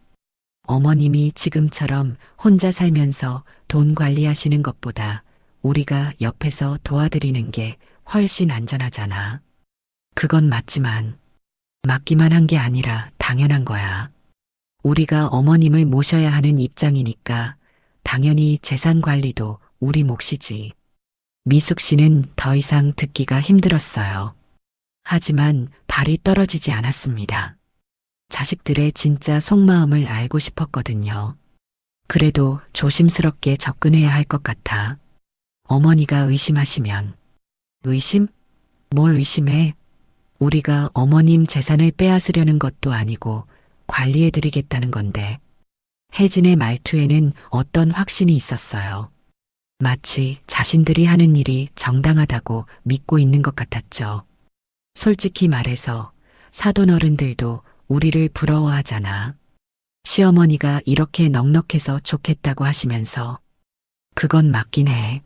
어머님이 지금처럼 혼자 살면서 돈 관리하시는 것보다 우리가 옆에서 도와드리는 게 훨씬 안전하잖아. 그건 맞지만 맞기만 한 게 아니라 당연한 거야. 우리가 어머님을 모셔야 하는 입장이니까 당연히 재산 관리도 우리 몫이지. 미숙 씨는 더 이상 듣기가 힘들었어요. 하지만 발이 떨어지지 않았습니다. 자식들의 진짜 속마음을 알고 싶었거든요. 그래도 조심스럽게 접근해야 할 것 같아. 어머니가 의심하시면. 의심? 뭘 의심해? 우리가 어머님 재산을 빼앗으려는 것도 아니고 관리해드리겠다는 건데. 혜진의 말투에는 어떤 확신이 있었어요. 마치 자신들이 하는 일이 정당하다고 믿고 있는 것 같았죠. 솔직히 말해서 사돈 어른들도 우리를 부러워하잖아. 시어머니가 이렇게 넉넉해서 좋겠다고 하시면서. 그건 맞긴 해.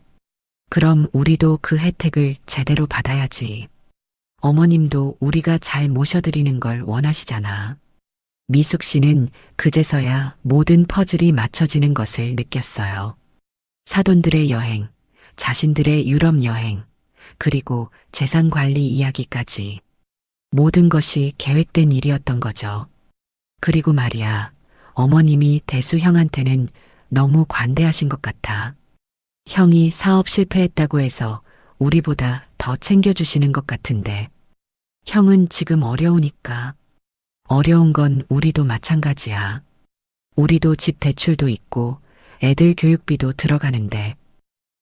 그럼 우리도 그 혜택을 제대로 받아야지. 어머님도 우리가 잘 모셔드리는 걸 원하시잖아. 미숙 씨는 그제서야 모든 퍼즐이 맞춰지는 것을 느꼈어요. 사돈들의 여행, 자신들의 유럽 여행, 그리고 재산 관리 이야기까지. 모든 것이 계획된 일이었던 거죠. 그리고 말이야, 어머님이 대수 형한테는 너무 관대하신 것 같아. 형이 사업 실패했다고 해서 우리보다 더 챙겨주시는 것 같은데. 형은 지금 어려우니까. 어려운 건 우리도 마찬가지야. 우리도 집 대출도 있고 애들 교육비도 들어가는데.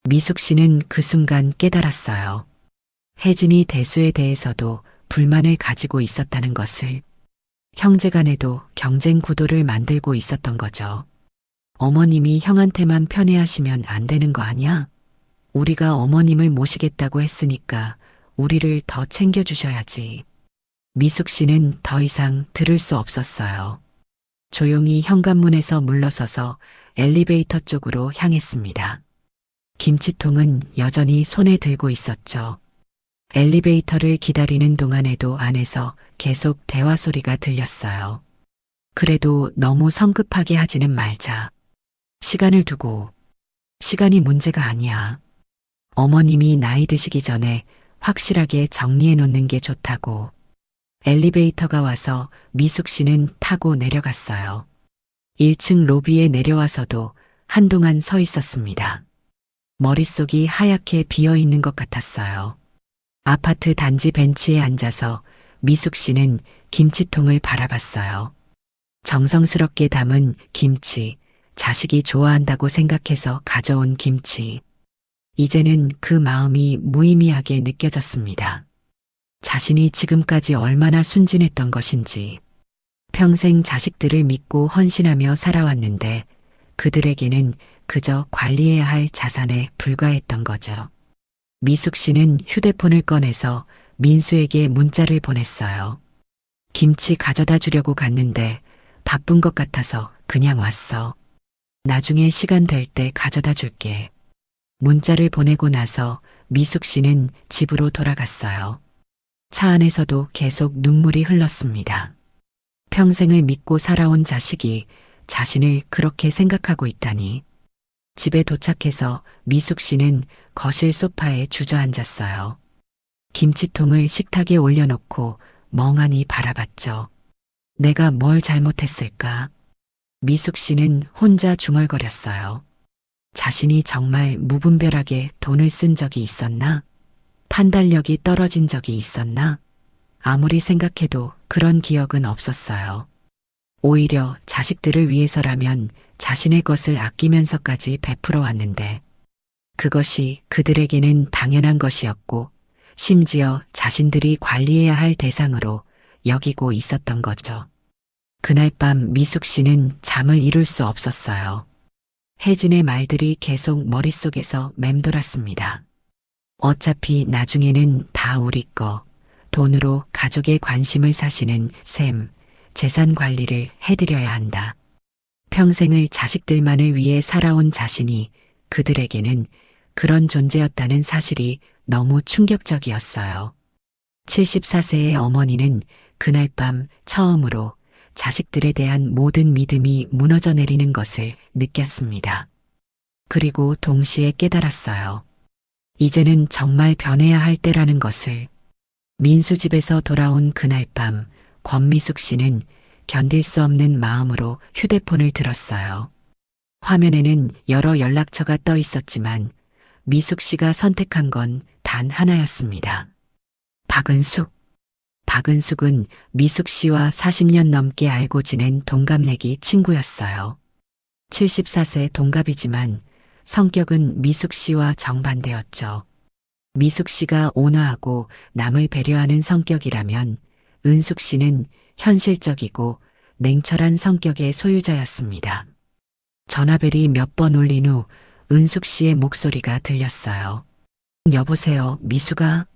미숙 씨는 그 순간 깨달았어요. 혜진이 대수에 대해서도 불만을 가지고 있었다는 것을. 형제간에도 경쟁 구도를 만들고 있었던 거죠. 어머님이 형한테만 편애하시면 안 되는 거 아니야? 우리가 어머님을 모시겠다고 했으니까 우리를 더 챙겨주셔야지. 미숙 씨는 더 이상 들을 수 없었어요. 조용히 현관문에서 물러서서 엘리베이터 쪽으로 향했습니다. 김치통은 여전히 손에 들고 있었죠. 엘리베이터를 기다리는 동안에도 안에서 계속 대화 소리가 들렸어요. 그래도 너무 성급하게 하지는 말자. 시간을 두고. 시간이 문제가 아니야. 어머님이 나이 드시기 전에 확실하게 정리해 놓는 게 좋다고. 엘리베이터가 와서 미숙 씨는 타고 내려갔어요. 1층 로비에 내려와서도 한동안 서 있었습니다. 머릿속이 하얗게 비어 있는 것 같았어요. 아파트 단지 벤치에 앉아서 미숙 씨는 김치통을 바라봤어요. 정성스럽게 담은 김치, 자식이 좋아한다고 생각해서 가져온 김치. 이제는 그 마음이 무의미하게 느껴졌습니다. 자신이 지금까지 얼마나 순진했던 것인지. 평생 자식들을 믿고 헌신하며 살아왔는데 그들에게는 그저 관리해야 할 자산에 불과했던 거죠. 미숙 씨는 휴대폰을 꺼내서 민수에게 문자를 보냈어요. 김치 가져다 주려고 갔는데 바쁜 것 같아서 그냥 왔어. 나중에 시간 될 때 가져다 줄게. 문자를 보내고 나서 미숙 씨는 집으로 돌아갔어요. 차 안에서도 계속 눈물이 흘렀습니다. 평생을 믿고 살아온 자식이 자신을 그렇게 생각하고 있다니. 집에 도착해서 미숙 씨는 거실 소파에 주저앉았어요. 김치통을 식탁에 올려놓고 멍하니 바라봤죠. 내가 뭘 잘못했을까? 미숙 씨는 혼자 중얼거렸어요. 자신이 정말 무분별하게 돈을 쓴 적이 있었나? 판단력이 떨어진 적이 있었나? 아무리 생각해도 그런 기억은 없었어요. 오히려 자식들을 위해서라면 자신의 것을 아끼면서까지 베풀어 왔는데 그것이 그들에게는 당연한 것이었고 심지어 자신들이 관리해야 할 대상으로 여기고 있었던 거죠. 그날 밤 미숙 씨는 잠을 이룰 수 없었어요. 혜진의 말들이 계속 머릿속에서 맴돌았습니다. 어차피 나중에는 다 우리 거, 돈으로 가족의 관심을 사시는 셈, 재산 관리를 해드려야 한다. 평생을 자식들만을 위해 살아온 자신이 그들에게는 그런 존재였다는 사실이 너무 충격적이었어요. 74세의 어머니는 그날 밤 처음으로 자식들에 대한 모든 믿음이 무너져 내리는 것을 느꼈습니다. 그리고 동시에 깨달았어요. 이제는 정말 변해야 할 때라는 것을. 민수 집에서 돌아온 그날 밤 권미숙 씨는 견딜 수 없는 마음으로 휴대폰을 들었어요. 화면에는 여러 연락처가 떠 있었지만 미숙 씨가 선택한 건 단 하나였습니다. 박은숙. 박은숙은 미숙 씨와 40년 넘게 알고 지낸 동갑내기 친구였어요. 74세 동갑이지만 성격은 미숙 씨와 정반대였죠. 미숙 씨가 온화하고 남을 배려하는 성격이라면 은숙 씨는 현실적이고 냉철한 성격의 소유자였습니다. 전화벨이 몇 번 울린 후 은숙 씨의 목소리가 들렸어요. 여보세요, 미숙아?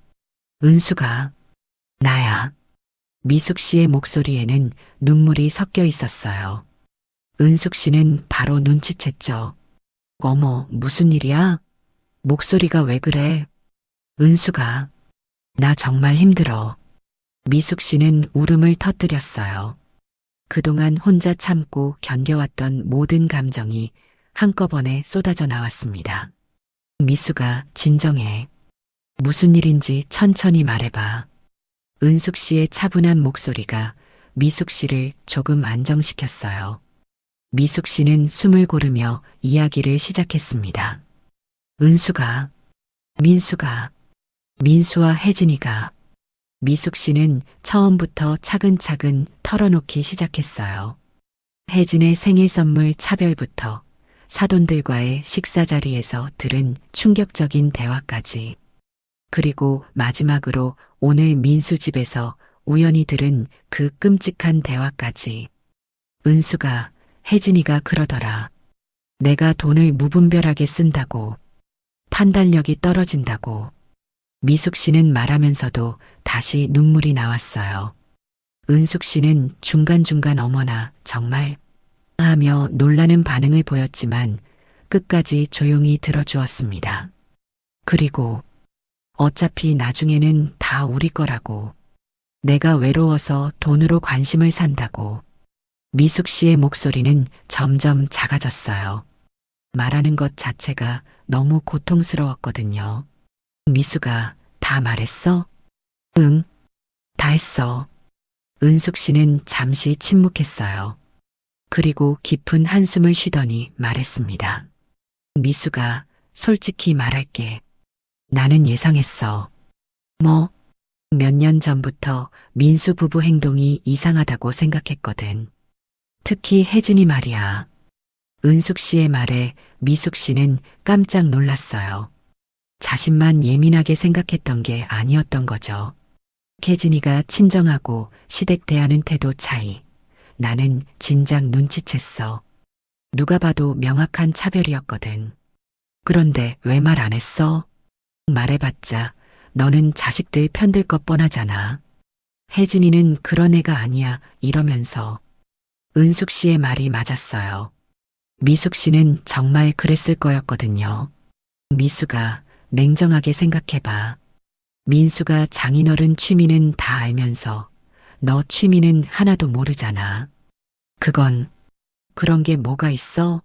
은숙아, 나야. 미숙 씨의 목소리에는 눈물이 섞여 있었어요. 은숙 씨는 바로 눈치챘죠. 어머, 무슨 일이야? 목소리가 왜 그래? 은숙아, 나 정말 힘들어. 미숙 씨는 울음을 터뜨렸어요. 그동안 혼자 참고 견뎌왔던 모든 감정이 한꺼번에 쏟아져 나왔습니다. 미숙아, 진정해. 무슨 일인지 천천히 말해봐. 은숙 씨의 차분한 목소리가 미숙 씨를 조금 안정시켰어요. 미숙 씨는 숨을 고르며 이야기를 시작했습니다. 은숙아, 민수가, 민수와 혜진이가. 미숙 씨는 처음부터 차근차근 털어놓기 시작했어요. 혜진의 생일 선물 차별부터 사돈들과의 식사 자리에서 들은 충격적인 대화까지. 그리고 마지막으로 오늘 민수 집에서 우연히 들은 그 끔찍한 대화까지. 은수가, 혜진이가 그러더라. 내가 돈을 무분별하게 쓴다고. 판단력이 떨어진다고. 미숙 씨는 말하면서도 다시 눈물이 나왔어요. 은숙 씨는 중간중간 어머나 정말 하며 놀라는 반응을 보였지만 끝까지 조용히 들어주었습니다. 그리고 어차피 나중에는 다 우리 거라고. 내가 외로워서 돈으로 관심을 산다고. 미숙 씨의 목소리는 점점 작아졌어요. 말하는 것 자체가 너무 고통스러웠거든요. 미숙아, 다 말했어? 응, 다 했어. 은숙 씨는 잠시 침묵했어요. 그리고 깊은 한숨을 쉬더니 말했습니다. 미숙아, 솔직히 말할게. 나는 예상했어. 뭐? 몇 년 전부터 민수 부부 행동이 이상하다고 생각했거든. 특히 혜진이 말이야. 은숙 씨의 말에 미숙 씨는 깜짝 놀랐어요. 자신만 예민하게 생각했던 게 아니었던 거죠. 혜진이가 친정하고 시댁 대하는 태도 차이. 나는 진작 눈치챘어. 누가 봐도 명확한 차별이었거든. 그런데 왜 말 안 했어? 말해봤자 너는 자식들 편들 것 뻔하잖아. 혜진이는 그런 애가 아니야 이러면서. 은숙 씨의 말이 맞았어요. 미숙 씨는 정말 그랬을 거였거든요. 미숙아, 냉정하게 생각해봐. 민수가 장인어른 취미는 다 알면서 너 취미는 하나도 모르잖아. 그런 게 뭐가 있어?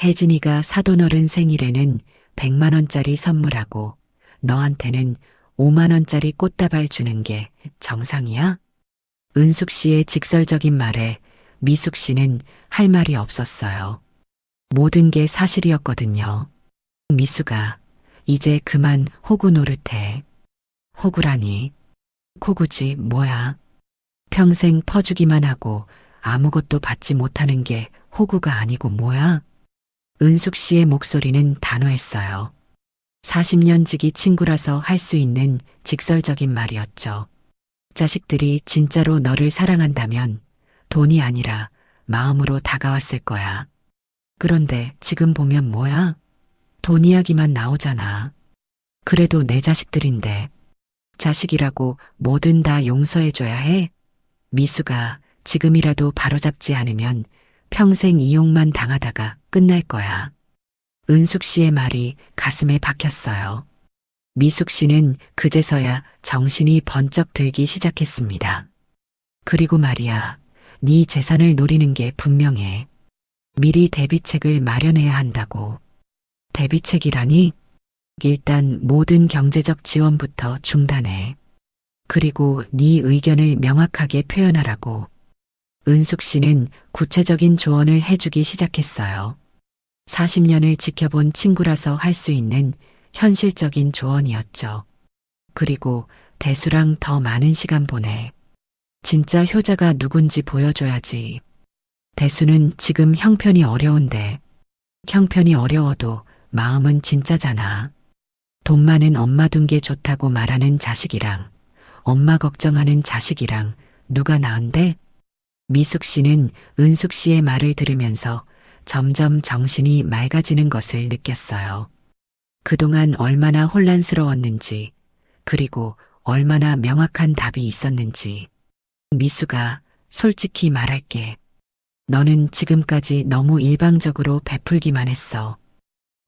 혜진이가 사돈어른 생일에는 100만 원짜리 선물하고 너한테는 5만 원짜리 꽃다발 주는 게 정상이야? 은숙 씨의 직설적인 말에 미숙 씨는 할 말이 없었어요. 모든 게 사실이었거든요. 미숙아, 이제 그만 호구 노릇해. 호구라니. 호구지 뭐야. 평생 퍼주기만 하고 아무것도 받지 못하는 게 호구가 아니고 뭐야. 은숙 씨의 목소리는 단호했어요. 40년 지기 친구라서 할 수 있는 직설적인 말이었죠. 자식들이 진짜로 너를 사랑한다면 돈이 아니라 마음으로 다가왔을 거야. 그런데 지금 보면 뭐야? 돈 이야기만 나오잖아. 그래도 내 자식들인데. 자식이라고 뭐든 다 용서해줘야 해? 미수가 지금이라도 바로잡지 않으면 평생 이용만 당하다가 끝날 거야. 은숙 씨의 말이 가슴에 박혔어요. 미숙 씨는 그제서야 정신이 번쩍 들기 시작했습니다. 그리고 말이야, 네 재산을 노리는 게 분명해. 미리 대비책을 마련해야 한다고. 대비책이라니? 일단 모든 경제적 지원부터 중단해. 그리고 네 의견을 명확하게 표현하라고. 은숙 씨는 구체적인 조언을 해주기 시작했어요. 40년을 지켜본 친구라서 할 수 있는 현실적인 조언이었죠. 그리고 대수랑 더 많은 시간 보내. 진짜 효자가 누군지 보여줘야지. 대수는 지금 형편이 어려운데, 형편이 어려워도 마음은 진짜잖아. 돈 많은 엄마 둔 게 좋다고 말하는 자식이랑 엄마 걱정하는 자식이랑 누가 나은데? 미숙 씨는 은숙 씨의 말을 들으면서 점점 정신이 맑아지는 것을 느꼈어요. 그동안 얼마나 혼란스러웠는지, 그리고 얼마나 명확한 답이 있었는지. 미숙아, 솔직히 말할게. 너는 지금까지 너무 일방적으로 베풀기만 했어.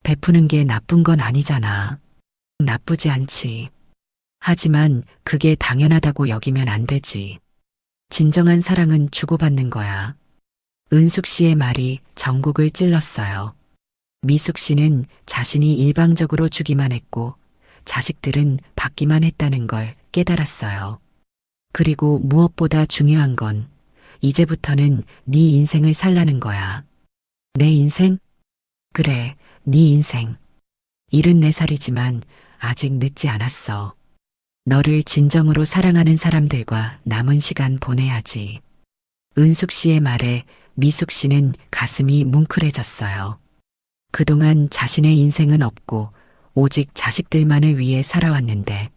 베푸는 게 나쁜 건 아니잖아. 나쁘지 않지. 하지만 그게 당연하다고 여기면 안 되지. 진정한 사랑은 주고받는 거야. 은숙 씨의 말이 전곡을 찔렀어요. 미숙 씨는 자신이 일방적으로 주기만 했고 자식들은 받기만 했다는 걸 깨달았어요. 그리고 무엇보다 중요한 건 이제부터는 네 인생을 살라는 거야. 내 인생? 그래, 네 인생. 74살이지만 아직 늦지 않았어. 너를 진정으로 사랑하는 사람들과 남은 시간 보내야지. 은숙 씨의 말에 미숙 씨는 가슴이 뭉클해졌어요. 그동안 자신의 인생은 없고 오직 자식들만을 위해 살아왔는데.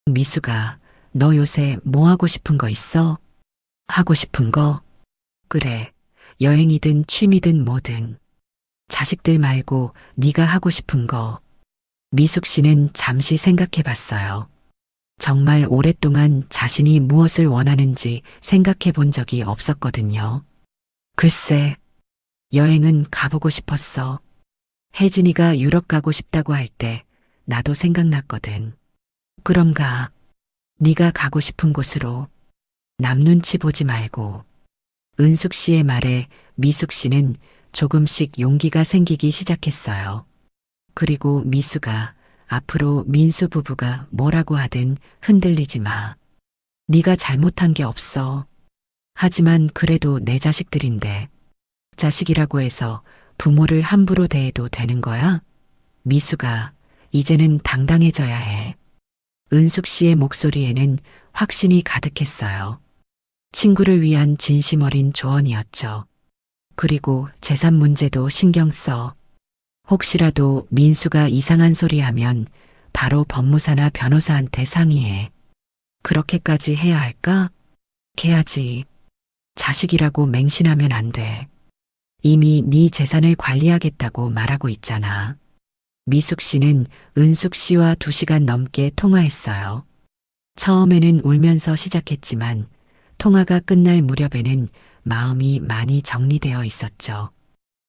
미숙아, 너 요새 뭐 하고 싶은 거 있어? 하고 싶은 거? 그래, 여행이든 취미든 뭐든. 자식들 말고 네가 하고 싶은 거. 미숙 씨는 잠시 생각해 봤어요. 정말 오랫동안 자신이 무엇을 원하는지 생각해 본 적이 없었거든요. 글쎄, 여행은 가보고 싶었어. 혜진이가 유럽 가고 싶다고 할 때 나도 생각났거든. 그럼 가. 네가 가고 싶은 곳으로. 남 눈치 보지 말고. 은숙 씨의 말에 미숙 씨는 조금씩 용기가 생기기 시작했어요. 그리고 미숙아, 앞으로 민수 부부가 뭐라고 하든 흔들리지 마. 네가 잘못한 게 없어. 하지만 그래도 내 자식들인데. 자식이라고 해서 부모를 함부로 대해도 되는 거야? 미숙아, 이제는 당당해져야 해. 은숙 씨의 목소리에는 확신이 가득했어요. 친구를 위한 진심 어린 조언이었죠. 그리고 재산 문제도 신경 써. 혹시라도 민수가 이상한 소리 하면 바로 법무사나 변호사한테 상의해. 그렇게까지 해야 할까? 해야지. 자식이라고 맹신하면 안 돼. 이미 네 재산을 관리하겠다고 말하고 있잖아. 미숙 씨는 은숙 씨와 2시간 넘게 통화했어요. 처음에는 울면서 시작했지만 통화가 끝날 무렵에는 마음이 많이 정리되어 있었죠.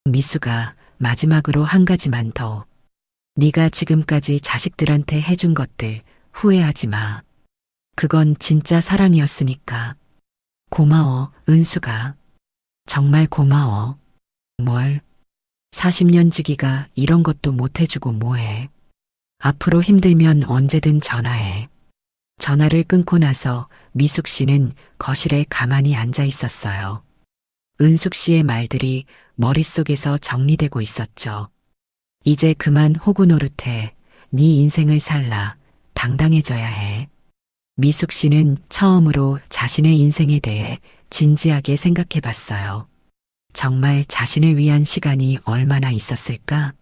미숙아, 마지막으로 한 가지만 더. 네가 지금까지 자식들한테 해준 것들 후회하지 마. 그건 진짜 사랑이었으니까. 고마워, 은숙아. 정말 고마워. 뭘? 40년 지기가 이런 것도 못 해주고 뭐해. 앞으로 힘들면 언제든 전화해. 전화를 끊고 나서 미숙 씨는 거실에 가만히 앉아 있었어요. 은숙 씨의 말들이 머릿속에서 정리되고 있었죠. 이제 그만 호구 노릇해. 네 인생을 살라. 당당해져야 해. 미숙 씨는 처음으로 자신의 인생에 대해 진지하게 생각해 봤어요. 정말 자신을 위한 시간이 얼마나 있었을까?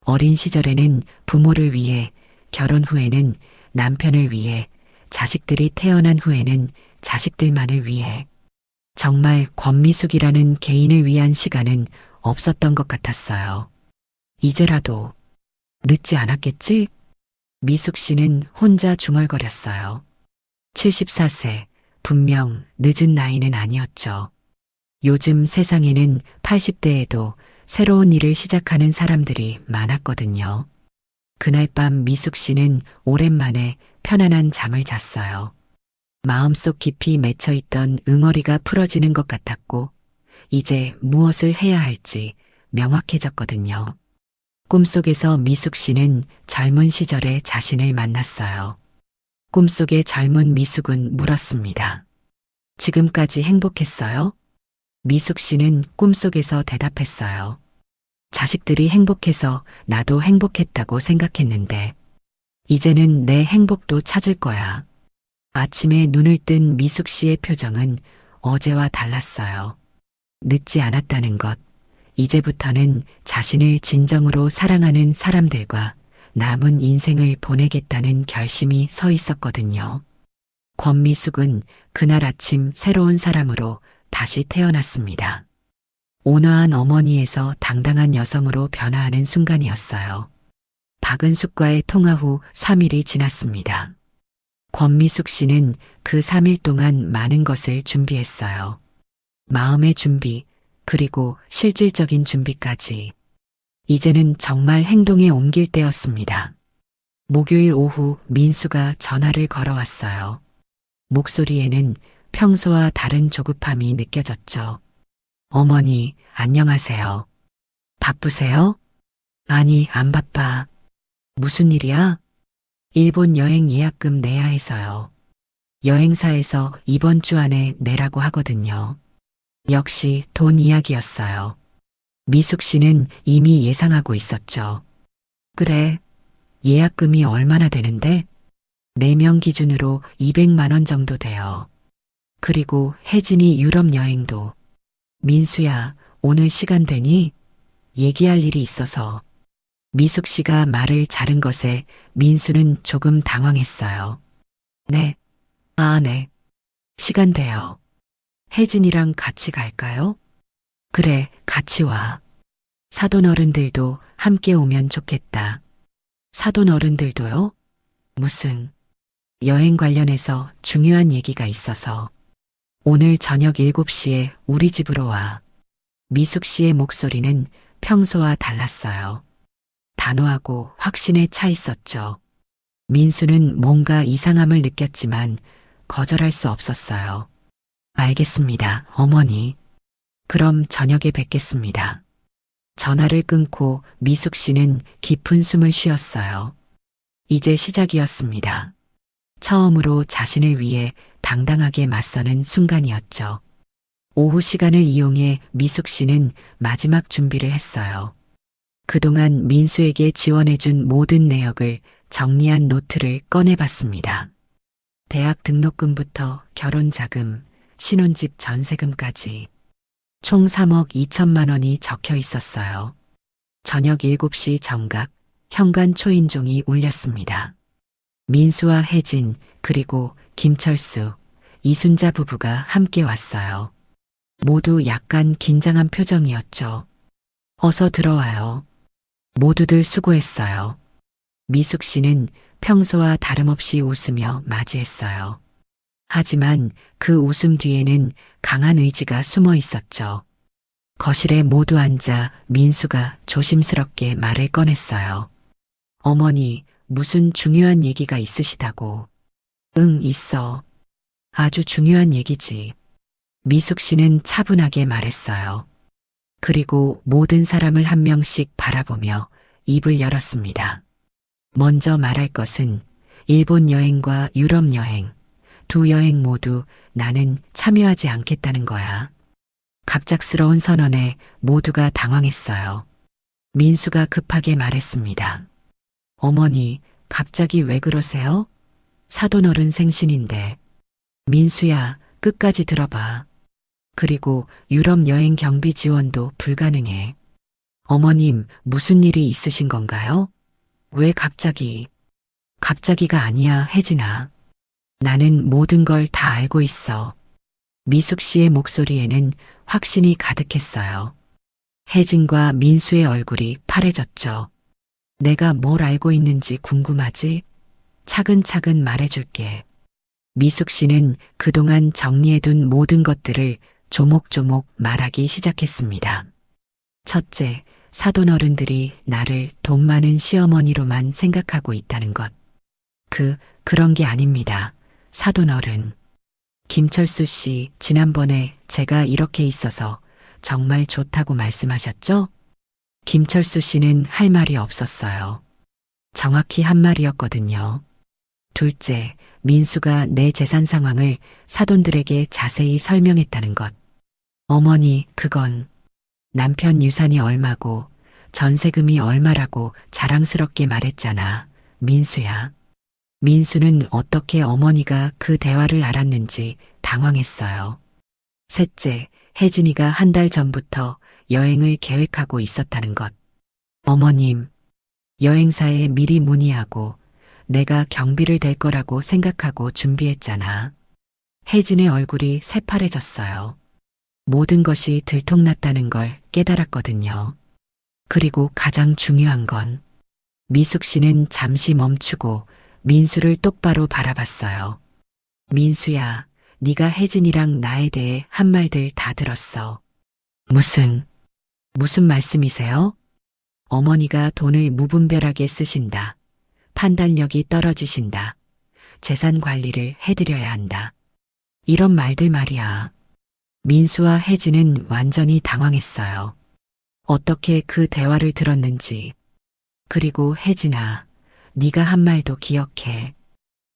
어린 시절에는 부모를 위해, 결혼 후에는 남편을 위해, 자식들이 태어난 후에는 자식들만을 위해. 정말 권미숙이라는 개인을 위한 시간은 없었던 것 같았어요. 이제라도 늦지 않았겠지? 미숙 씨는 혼자 중얼거렸어요. 74세, 분명 늦은 나이는 아니었죠. 요즘 세상에는 80대에도 새로운 일을 시작하는 사람들이 많았거든요. 그날 밤 미숙 씨는 오랜만에 편안한 잠을 잤어요. 마음속 깊이 맺혀있던 응어리가 풀어지는 것 같았고, 이제 무엇을 해야 할지 명확해졌거든요. 꿈속에서 미숙 씨는 젊은 시절의 자신을 만났어요. 꿈속의 젊은 미숙은 물었습니다. 지금까지 행복했어요? 미숙 씨는 꿈속에서 대답했어요. 자식들이 행복해서 나도 행복했다고 생각했는데, 이제는 내 행복도 찾을 거야. 아침에 눈을 뜬 미숙 씨의 표정은 어제와 달랐어요. 늦지 않았다는 것, 이제부터는 자신을 진정으로 사랑하는 사람들과 남은 인생을 보내겠다는 결심이 서 있었거든요. 권미숙은 그날 아침 새로운 사람으로 다시 태어났습니다. 온화한 어머니에서 당당한 여성으로 변화하는 순간이었어요. 박은숙과의 통화 후 3일이 지났습니다. 권미숙 씨는 그 3일 동안 많은 것을 준비했어요. 마음의 준비, 그리고 실질적인 준비까지. 이제는 정말 행동에 옮길 때였습니다. 목요일 오후 민수가 전화를 걸어왔어요. 목소리에는 평소와 다른 조급함이 느껴졌죠. 어머니, 안녕하세요. 바쁘세요? 아니, 안 바빠. 무슨 일이야? 일본 여행 예약금 내야 해서요. 여행사에서 이번 주 안에 내라고 하거든요. 역시 돈 이야기였어요. 미숙 씨는 이미 예상하고 있었죠. 그래, 예약금이 얼마나 되는데? 4명 기준으로 200만 원 정도 돼요. 그리고 혜진이 유럽 여행도. 민수야, 오늘 시간 되니? 얘기할 일이 있어서. 미숙 씨가 말을 자른 것에 민수는 조금 당황했어요. 네. 아, 네. 시간 돼요. 혜진이랑 같이 갈까요? 그래, 같이 와. 사돈 어른들도 함께 오면 좋겠다. 사돈 어른들도요? 무슨? 여행 관련해서 중요한 얘기가 있어서. 오늘 저녁 7시에 우리 집으로 와. 미숙 씨의 목소리는 평소와 달랐어요. 단호하고 확신에 차 있었죠. 민수는 뭔가 이상함을 느꼈지만 거절할 수 없었어요. 알겠습니다, 어머니. 그럼 저녁에 뵙겠습니다. 전화를 끊고 미숙 씨는 깊은 숨을 쉬었어요. 이제 시작이었습니다. 처음으로 자신을 위해 당당하게 맞서는 순간이었죠. 오후 시간을 이용해 미숙 씨는 마지막 준비를 했어요. 그동안 민수에게 지원해준 모든 내역을 정리한 노트를 꺼내봤습니다. 대학 등록금부터 결혼자금, 신혼집 전세금까지 총 3억 2천만 원이 적혀 있었어요. 저녁 7시 정각 현관 초인종이 울렸습니다. 민수와 혜진 그리고 김철수, 이순자 부부가 함께 왔어요. 모두 약간 긴장한 표정이었죠. 어서 들어와요. 모두들 수고했어요. 미숙 씨는 평소와 다름없이 웃으며 맞이했어요. 하지만 그 웃음 뒤에는 강한 의지가 숨어 있었죠. 거실에 모두 앉아 민수가 조심스럽게 말을 꺼냈어요. 어머니, 무슨 중요한 얘기가 있으시다고. 응, 있어. 아주 중요한 얘기지. 미숙 씨는 차분하게 말했어요. 그리고 모든 사람을 한 명씩 바라보며 입을 열었습니다. 먼저 말할 것은 일본 여행과 유럽 여행, 두 여행 모두 나는 참여하지 않겠다는 거야. 갑작스러운 선언에 모두가 당황했어요. 민수가 급하게 말했습니다. 어머니, 갑자기 왜 그러세요? 사돈어른 생신인데. 민수야, 끝까지 들어봐. 그리고 유럽 여행 경비 지원도 불가능해. 어머님, 무슨 일이 있으신 건가요? 왜 갑자기? 갑자기가 아니야, 혜진아. 나는 모든 걸 다 알고 있어. 미숙 씨의 목소리에는 확신이 가득했어요. 혜진과 민수의 얼굴이 파래졌죠. 내가 뭘 알고 있는지 궁금하지? 차근차근 말해줄게. 미숙 씨는 그동안 정리해둔 모든 것들을 조목조목 말하기 시작했습니다. 첫째, 사돈 어른들이 나를 돈 많은 시어머니로만 생각하고 있다는 것. 그런 게 아닙니다. 사돈 어른. 김철수 씨, 지난번에 제가 이렇게 있어서 정말 좋다고 말씀하셨죠? 김철수 씨는 할 말이 없었어요. 정확히 한 말이었거든요. 둘째, 민수가 내 재산 상황을 사돈들에게 자세히 설명했다는 것. 어머니, 그건 남편 유산이 얼마고 전세금이 얼마라고 자랑스럽게 말했잖아. 민수야. 민수는 어떻게 어머니가 그 대화를 알았는지 당황했어요. 셋째, 혜진이가 한 달 전부터 여행을 계획하고 있었다는 것. 어머님, 여행사에 미리 문의하고 내가 경비를 댈 거라고 생각하고 준비했잖아. 혜진의 얼굴이 새파래졌어요. 모든 것이 들통났다는 걸 깨달았거든요. 그리고 가장 중요한 건 미숙 씨는 잠시 멈추고 민수를 똑바로 바라봤어요. 민수야, 네가 혜진이랑 나에 대해 한 말들 다 들었어. 무슨 말씀이세요? 어머니가 돈을 무분별하게 쓰신다. 판단력이 떨어지신다. 재산 관리를 해드려야 한다. 이런 말들 말이야. 민수와 혜진은 완전히 당황했어요. 어떻게 그 대화를 들었는지. 그리고 혜진아, 네가 한 말도 기억해.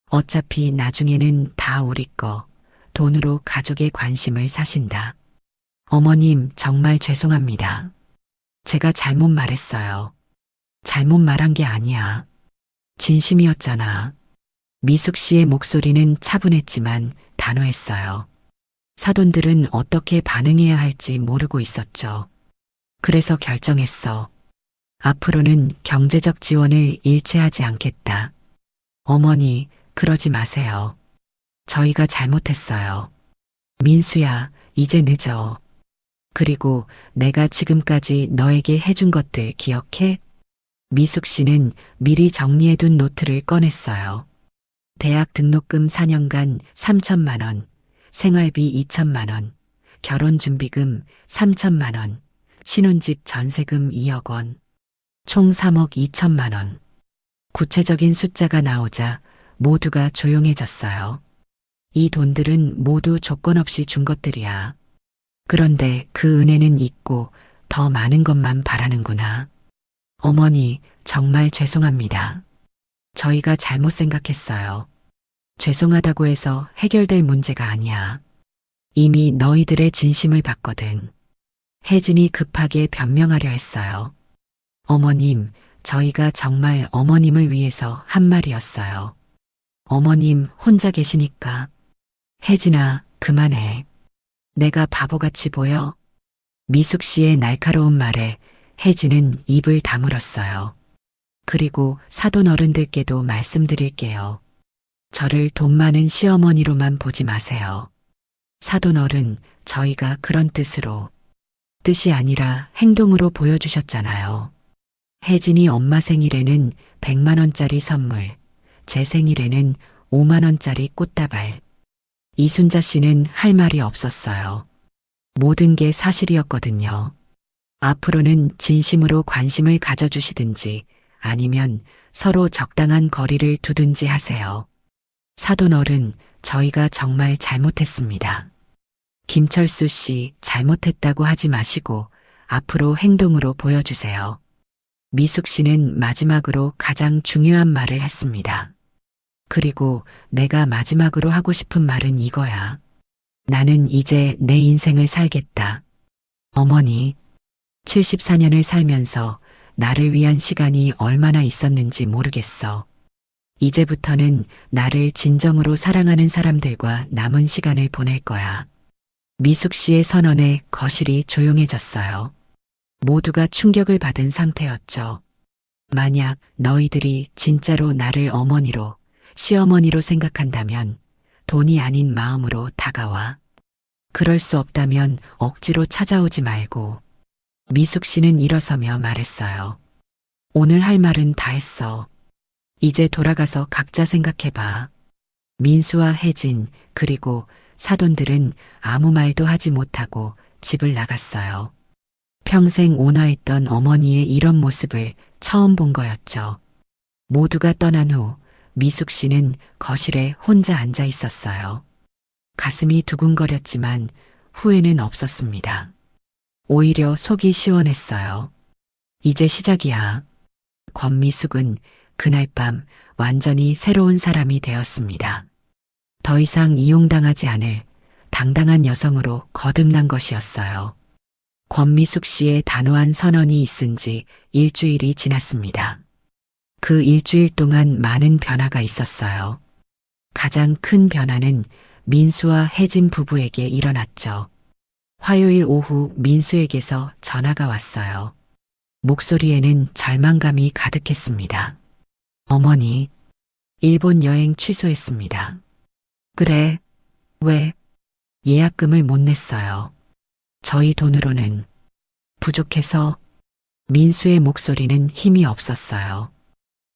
어차피 나중에는 다 우리 거. 돈으로 가족의 관심을 사신다. 어머님, 정말 죄송합니다. 제가 잘못 말했어요. 잘못 말한 게 아니야. 진심이었잖아. 미숙 씨의 목소리는 차분했지만 단호했어요. 사돈들은 어떻게 반응해야 할지 모르고 있었죠. 그래서 결정했어. 앞으로는 경제적 지원을 일체하지 않겠다. 어머니, 그러지 마세요. 저희가 잘못했어요. 민수야, 이제 늦어. 그리고 내가 지금까지 너에게 해준 것들 기억해? 미숙 씨는 미리 정리해둔 노트를 꺼냈어요. 대학 등록금 4년간 3천만 원, 생활비 2천만 원, 결혼준비금 3천만 원, 신혼집 전세금 2억 원, 총 3억 2천만 원. 구체적인 숫자가 나오자 모두가 조용해졌어요. 이 돈들은 모두 조건 없이 준 것들이야. 그런데 그 은혜는 있고 더 많은 것만 바라는구나. 어머니, 정말 죄송합니다. 저희가 잘못 생각했어요. 죄송하다고 해서 해결될 문제가 아니야. 이미 너희들의 진심을 봤거든. 혜진이 급하게 변명하려 했어요. 어머님, 저희가 정말 어머님을 위해서 한 말이었어요. 어머님 혼자 계시니까. 혜진아, 그만해. 내가 바보같이 보여? 미숙 씨의 날카로운 말에 혜진은 입을 다물었어요. 그리고 사돈 어른들께도 말씀드릴게요. 저를 돈 많은 시어머니로만 보지 마세요. 사돈 어른, 저희가 그런 뜻이 아니라 행동으로 보여주셨잖아요. 혜진이 엄마 생일에는 100만 원짜리 선물, 제 생일에는 5만 원짜리 꽃다발. 이순자 씨는 할 말이 없었어요. 모든 게 사실이었거든요. 앞으로는 진심으로 관심을 가져주시든지 아니면 서로 적당한 거리를 두든지 하세요. 사돈 어른, 저희가 정말 잘못했습니다. 김철수 씨, 잘못했다고 하지 마시고 앞으로 행동으로 보여주세요. 미숙 씨는 마지막으로 가장 중요한 말을 했습니다. 그리고 내가 마지막으로 하고 싶은 말은 이거야. 나는 이제 내 인생을 살겠다. 어머니, 74년을 살면서 나를 위한 시간이 얼마나 있었는지 모르겠어. 이제부터는 나를 진정으로 사랑하는 사람들과 남은 시간을 보낼 거야. 미숙 씨의 선언에 거실이 조용해졌어요. 모두가 충격을 받은 상태였죠. 만약 너희들이 진짜로 나를 어머니로, 시어머니로 생각한다면 돈이 아닌 마음으로 다가와. 그럴 수 없다면 억지로 찾아오지 말고. 미숙 씨는 일어서며 말했어요. 오늘 할 말은 다 했어. 이제 돌아가서 각자 생각해봐. 민수와 혜진 그리고 사돈들은 아무 말도 하지 못하고 집을 나갔어요. 평생 온화했던 어머니의 이런 모습을 처음 본 거였죠. 모두가 떠난 후 미숙 씨는 거실에 혼자 앉아 있었어요. 가슴이 두근거렸지만 후회는 없었습니다. 오히려 속이 시원했어요. 이제 시작이야. 권미숙은 그날 밤 완전히 새로운 사람이 되었습니다. 더 이상 이용당하지 않을 당당한 여성으로 거듭난 것이었어요. 권미숙 씨의 단호한 선언이 있은 지 일주일이 지났습니다. 그 일주일 동안 많은 변화가 있었어요. 가장 큰 변화는 민수와 혜진 부부에게 일어났죠. 화요일 오후 민수에게서 전화가 왔어요. 목소리에는 절망감이 가득했습니다. 어머니, 일본 여행 취소했습니다. 그래, 왜? 예약금을 못 냈어요. 저희 돈으로는 부족해서. 민수의 목소리는 힘이 없었어요.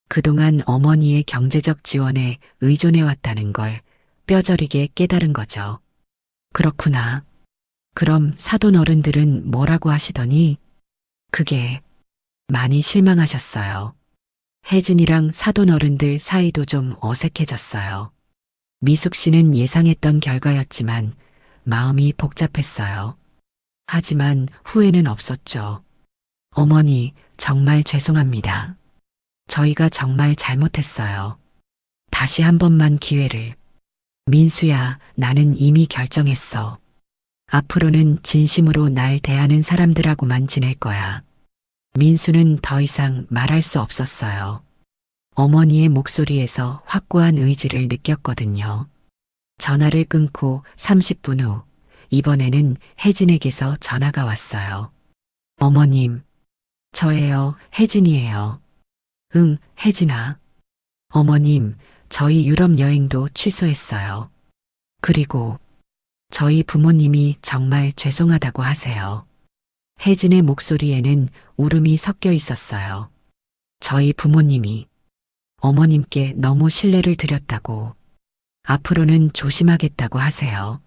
그동안 어머니의 경제적 지원에 의존해왔다는 걸 뼈저리게 깨달은 거죠. 그렇구나. 그럼 사돈 어른들은 뭐라고 하시더니? 그게 많이 실망하셨어요. 혜진이랑 사돈 어른들 사이도 좀 어색해졌어요. 미숙 씨는 예상했던 결과였지만 마음이 복잡했어요. 하지만 후회는 없었죠. 어머니, 정말 죄송합니다. 저희가 정말 잘못했어요. 다시 한 번만 기회를. 민수야, 나는 이미 결정했어. 앞으로는 진심으로 날 대하는 사람들하고만 지낼 거야. 민수는 더 이상 말할 수 없었어요. 어머니의 목소리에서 확고한 의지를 느꼈거든요. 전화를 끊고 30분 후, 이번에는 혜진에게서 전화가 왔어요. 어머님, 저예요, 혜진이에요. 응, 혜진아. 어머님, 저희 유럽 여행도 취소했어요. 그리고 저희 부모님이 정말 죄송하다고 하세요. 혜진의 목소리에는 울음이 섞여 있었어요. 저희 부모님이 어머님께 너무 신뢰를 드렸다고, 앞으로는 조심하겠다고 하세요.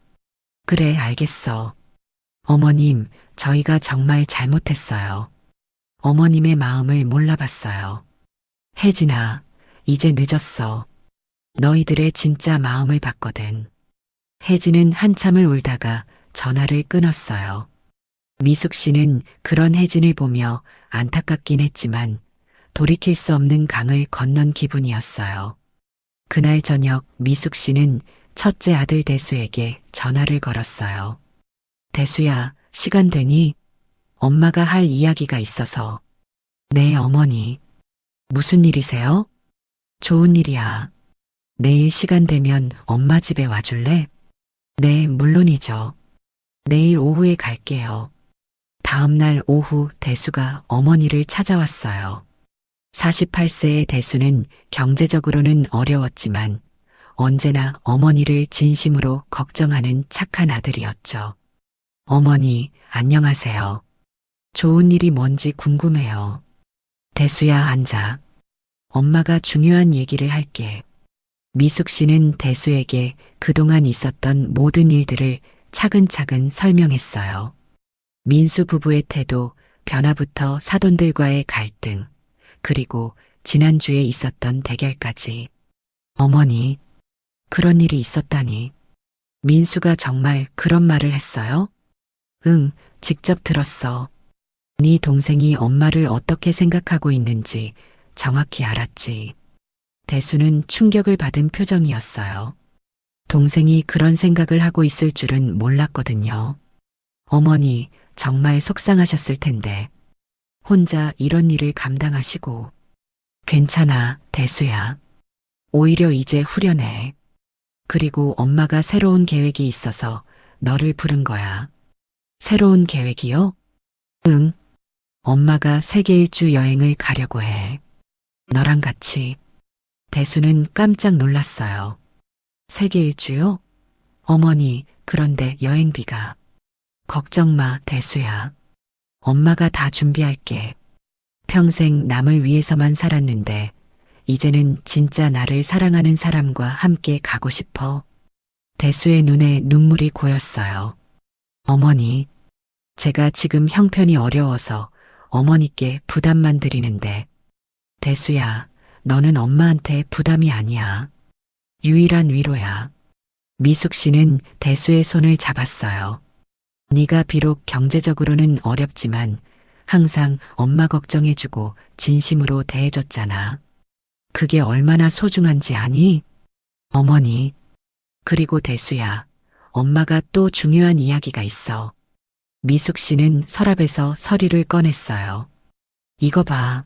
그래, 알겠어. 어머님, 저희가 정말 잘못했어요. 어머님의 마음을 몰라봤어요. 혜진아, 이제 늦었어. 너희들의 진짜 마음을 봤거든. 혜진은 한참을 울다가 전화를 끊었어요. 미숙 씨는 그런 혜진을 보며 안타깝긴 했지만 돌이킬 수 없는 강을 건넌 기분이었어요. 그날 저녁 미숙 씨는 첫째 아들 대수에게 전화를 걸었어요. 대수야, 시간 되니? 엄마가 할 이야기가 있어서. 네, 어머니. 무슨 일이세요? 좋은 일이야. 내일 시간 되면 엄마 집에 와줄래? 네, 물론이죠. 내일 오후에 갈게요. 다음 날 오후 대수가 어머니를 찾아왔어요. 48세의 대수는 경제적으로는 어려웠지만 언제나 어머니를 진심으로 걱정하는 착한 아들이었죠. 어머니, 안녕하세요. 좋은 일이 뭔지 궁금해요. 대수야, 앉아. 엄마가 중요한 얘기를 할게. 미숙 씨는 대수에게 그동안 있었던 모든 일들을 차근차근 설명했어요. 민수 부부의 태도, 변화부터 사돈들과의 갈등, 그리고 지난주에 있었던 대결까지. 어머니, 그런 일이 있었다니. 민수가 정말 그런 말을 했어요? 응, 직접 들었어. 네 동생이 엄마를 어떻게 생각하고 있는지 정확히 알았지. 대수는 충격을 받은 표정이었어요. 동생이 그런 생각을 하고 있을 줄은 몰랐거든요. 어머니, 정말 속상하셨을 텐데. 혼자 이런 일을 감당하시고. 괜찮아, 대수야. 오히려 이제 후련해. 그리고 엄마가 새로운 계획이 있어서 너를 부른 거야. 새로운 계획이요? 응. 엄마가 세계 일주 여행을 가려고 해. 너랑 같이. 대수는 깜짝 놀랐어요. 세계 일주요? 어머니, 그런데 여행비가. 걱정 마, 대수야. 엄마가 다 준비할게. 평생 남을 위해서만 살았는데 이제는 진짜 나를 사랑하는 사람과 함께 가고 싶어. 대수의 눈에 눈물이 고였어요. 어머니, 제가 지금 형편이 어려워서 어머니께 부담만 드리는데, 대수야, 너는 엄마한테 부담이 아니야. 유일한 위로야. 미숙 씨는 대수의 손을 잡았어요. 네가 비록 경제적으로는 어렵지만 항상 엄마 걱정해주고 진심으로 대해줬잖아. 그게 얼마나 소중한지 아니? 어머니. 그리고 대수야, 엄마가 또 중요한 이야기가 있어. 미숙 씨는 서랍에서 서류를 꺼냈어요. 이거 봐.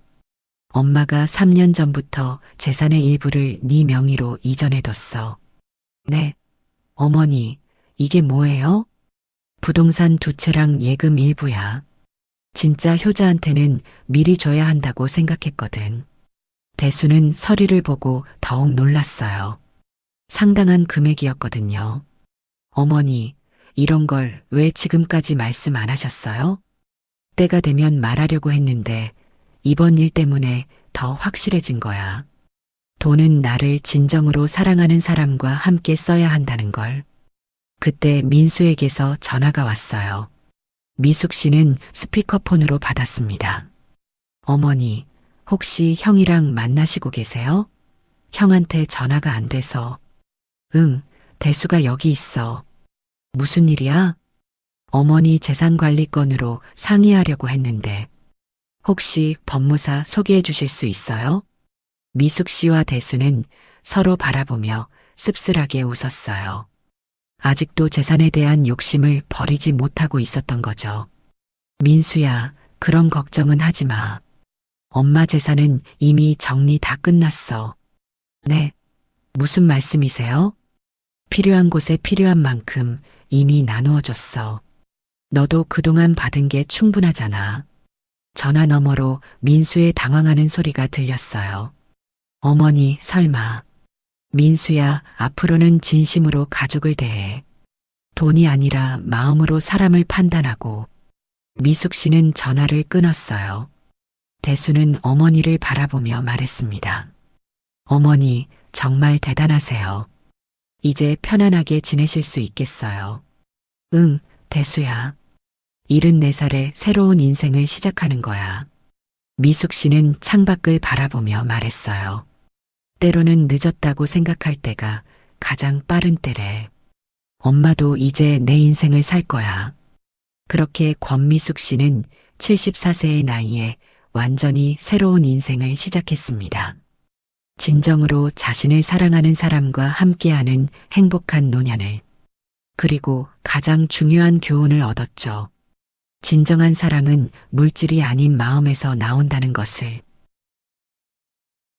엄마가 3년 전부터 재산의 일부를 네 명의로 이전해뒀어. 네. 어머니, 이게 뭐예요? 부동산 2채랑 예금 일부야. 진짜 효자한테는 미리 줘야 한다고 생각했거든. 대수는 서류를 보고 더욱 놀랐어요. 상당한 금액이었거든요. 어머니, 이런 걸 왜 지금까지 말씀 안 하셨어요? 때가 되면 말하려고 했는데 이번 일 때문에 더 확실해진 거야. 돈은 나를 진정으로 사랑하는 사람과 함께 써야 한다는 걸. 그때 민수에게서 전화가 왔어요. 미숙 씨는 스피커폰으로 받았습니다. 어머니, 혹시 형이랑 만나시고 계세요? 형한테 전화가 안 돼서. 응, 대수가 여기 있어. 무슨 일이야? 어머니 재산관리건으로 상의하려고 했는데 혹시 법무사 소개해 주실 수 있어요? 미숙 씨와 대수는 서로 바라보며 씁쓸하게 웃었어요. 아직도 재산에 대한 욕심을 버리지 못하고 있었던 거죠. 민수야, 그런 걱정은 하지 마. 엄마 재산은 이미 정리 다 끝났어. 네. 무슨 말씀이세요? 필요한 곳에 필요한 만큼 이미 나누어 줬어. 너도 그동안 받은 게 충분하잖아. 전화 너머로 민수의 당황하는 소리가 들렸어요. 어머니, 설마. 민수야, 앞으로는 진심으로 가족을 대해. 돈이 아니라 마음으로 사람을 판단하고. 미숙 씨는 전화를 끊었어요. 대수는 어머니를 바라보며 말했습니다. 어머니, 정말 대단하세요. 이제 편안하게 지내실 수 있겠어요. 응, 대수야. 74살에 새로운 인생을 시작하는 거야. 미숙 씨는 창밖을 바라보며 말했어요. 때로는 늦었다고 생각할 때가 가장 빠른 때래. 엄마도 이제 내 인생을 살 거야. 그렇게 권미숙 씨는 74세의 나이에 완전히 새로운 인생을 시작했습니다. 진정으로 자신을 사랑하는 사람과 함께하는 행복한 노년을. 그리고 가장 중요한 교훈을 얻었죠. 진정한 사랑은 물질이 아닌 마음에서 나온다는 것을.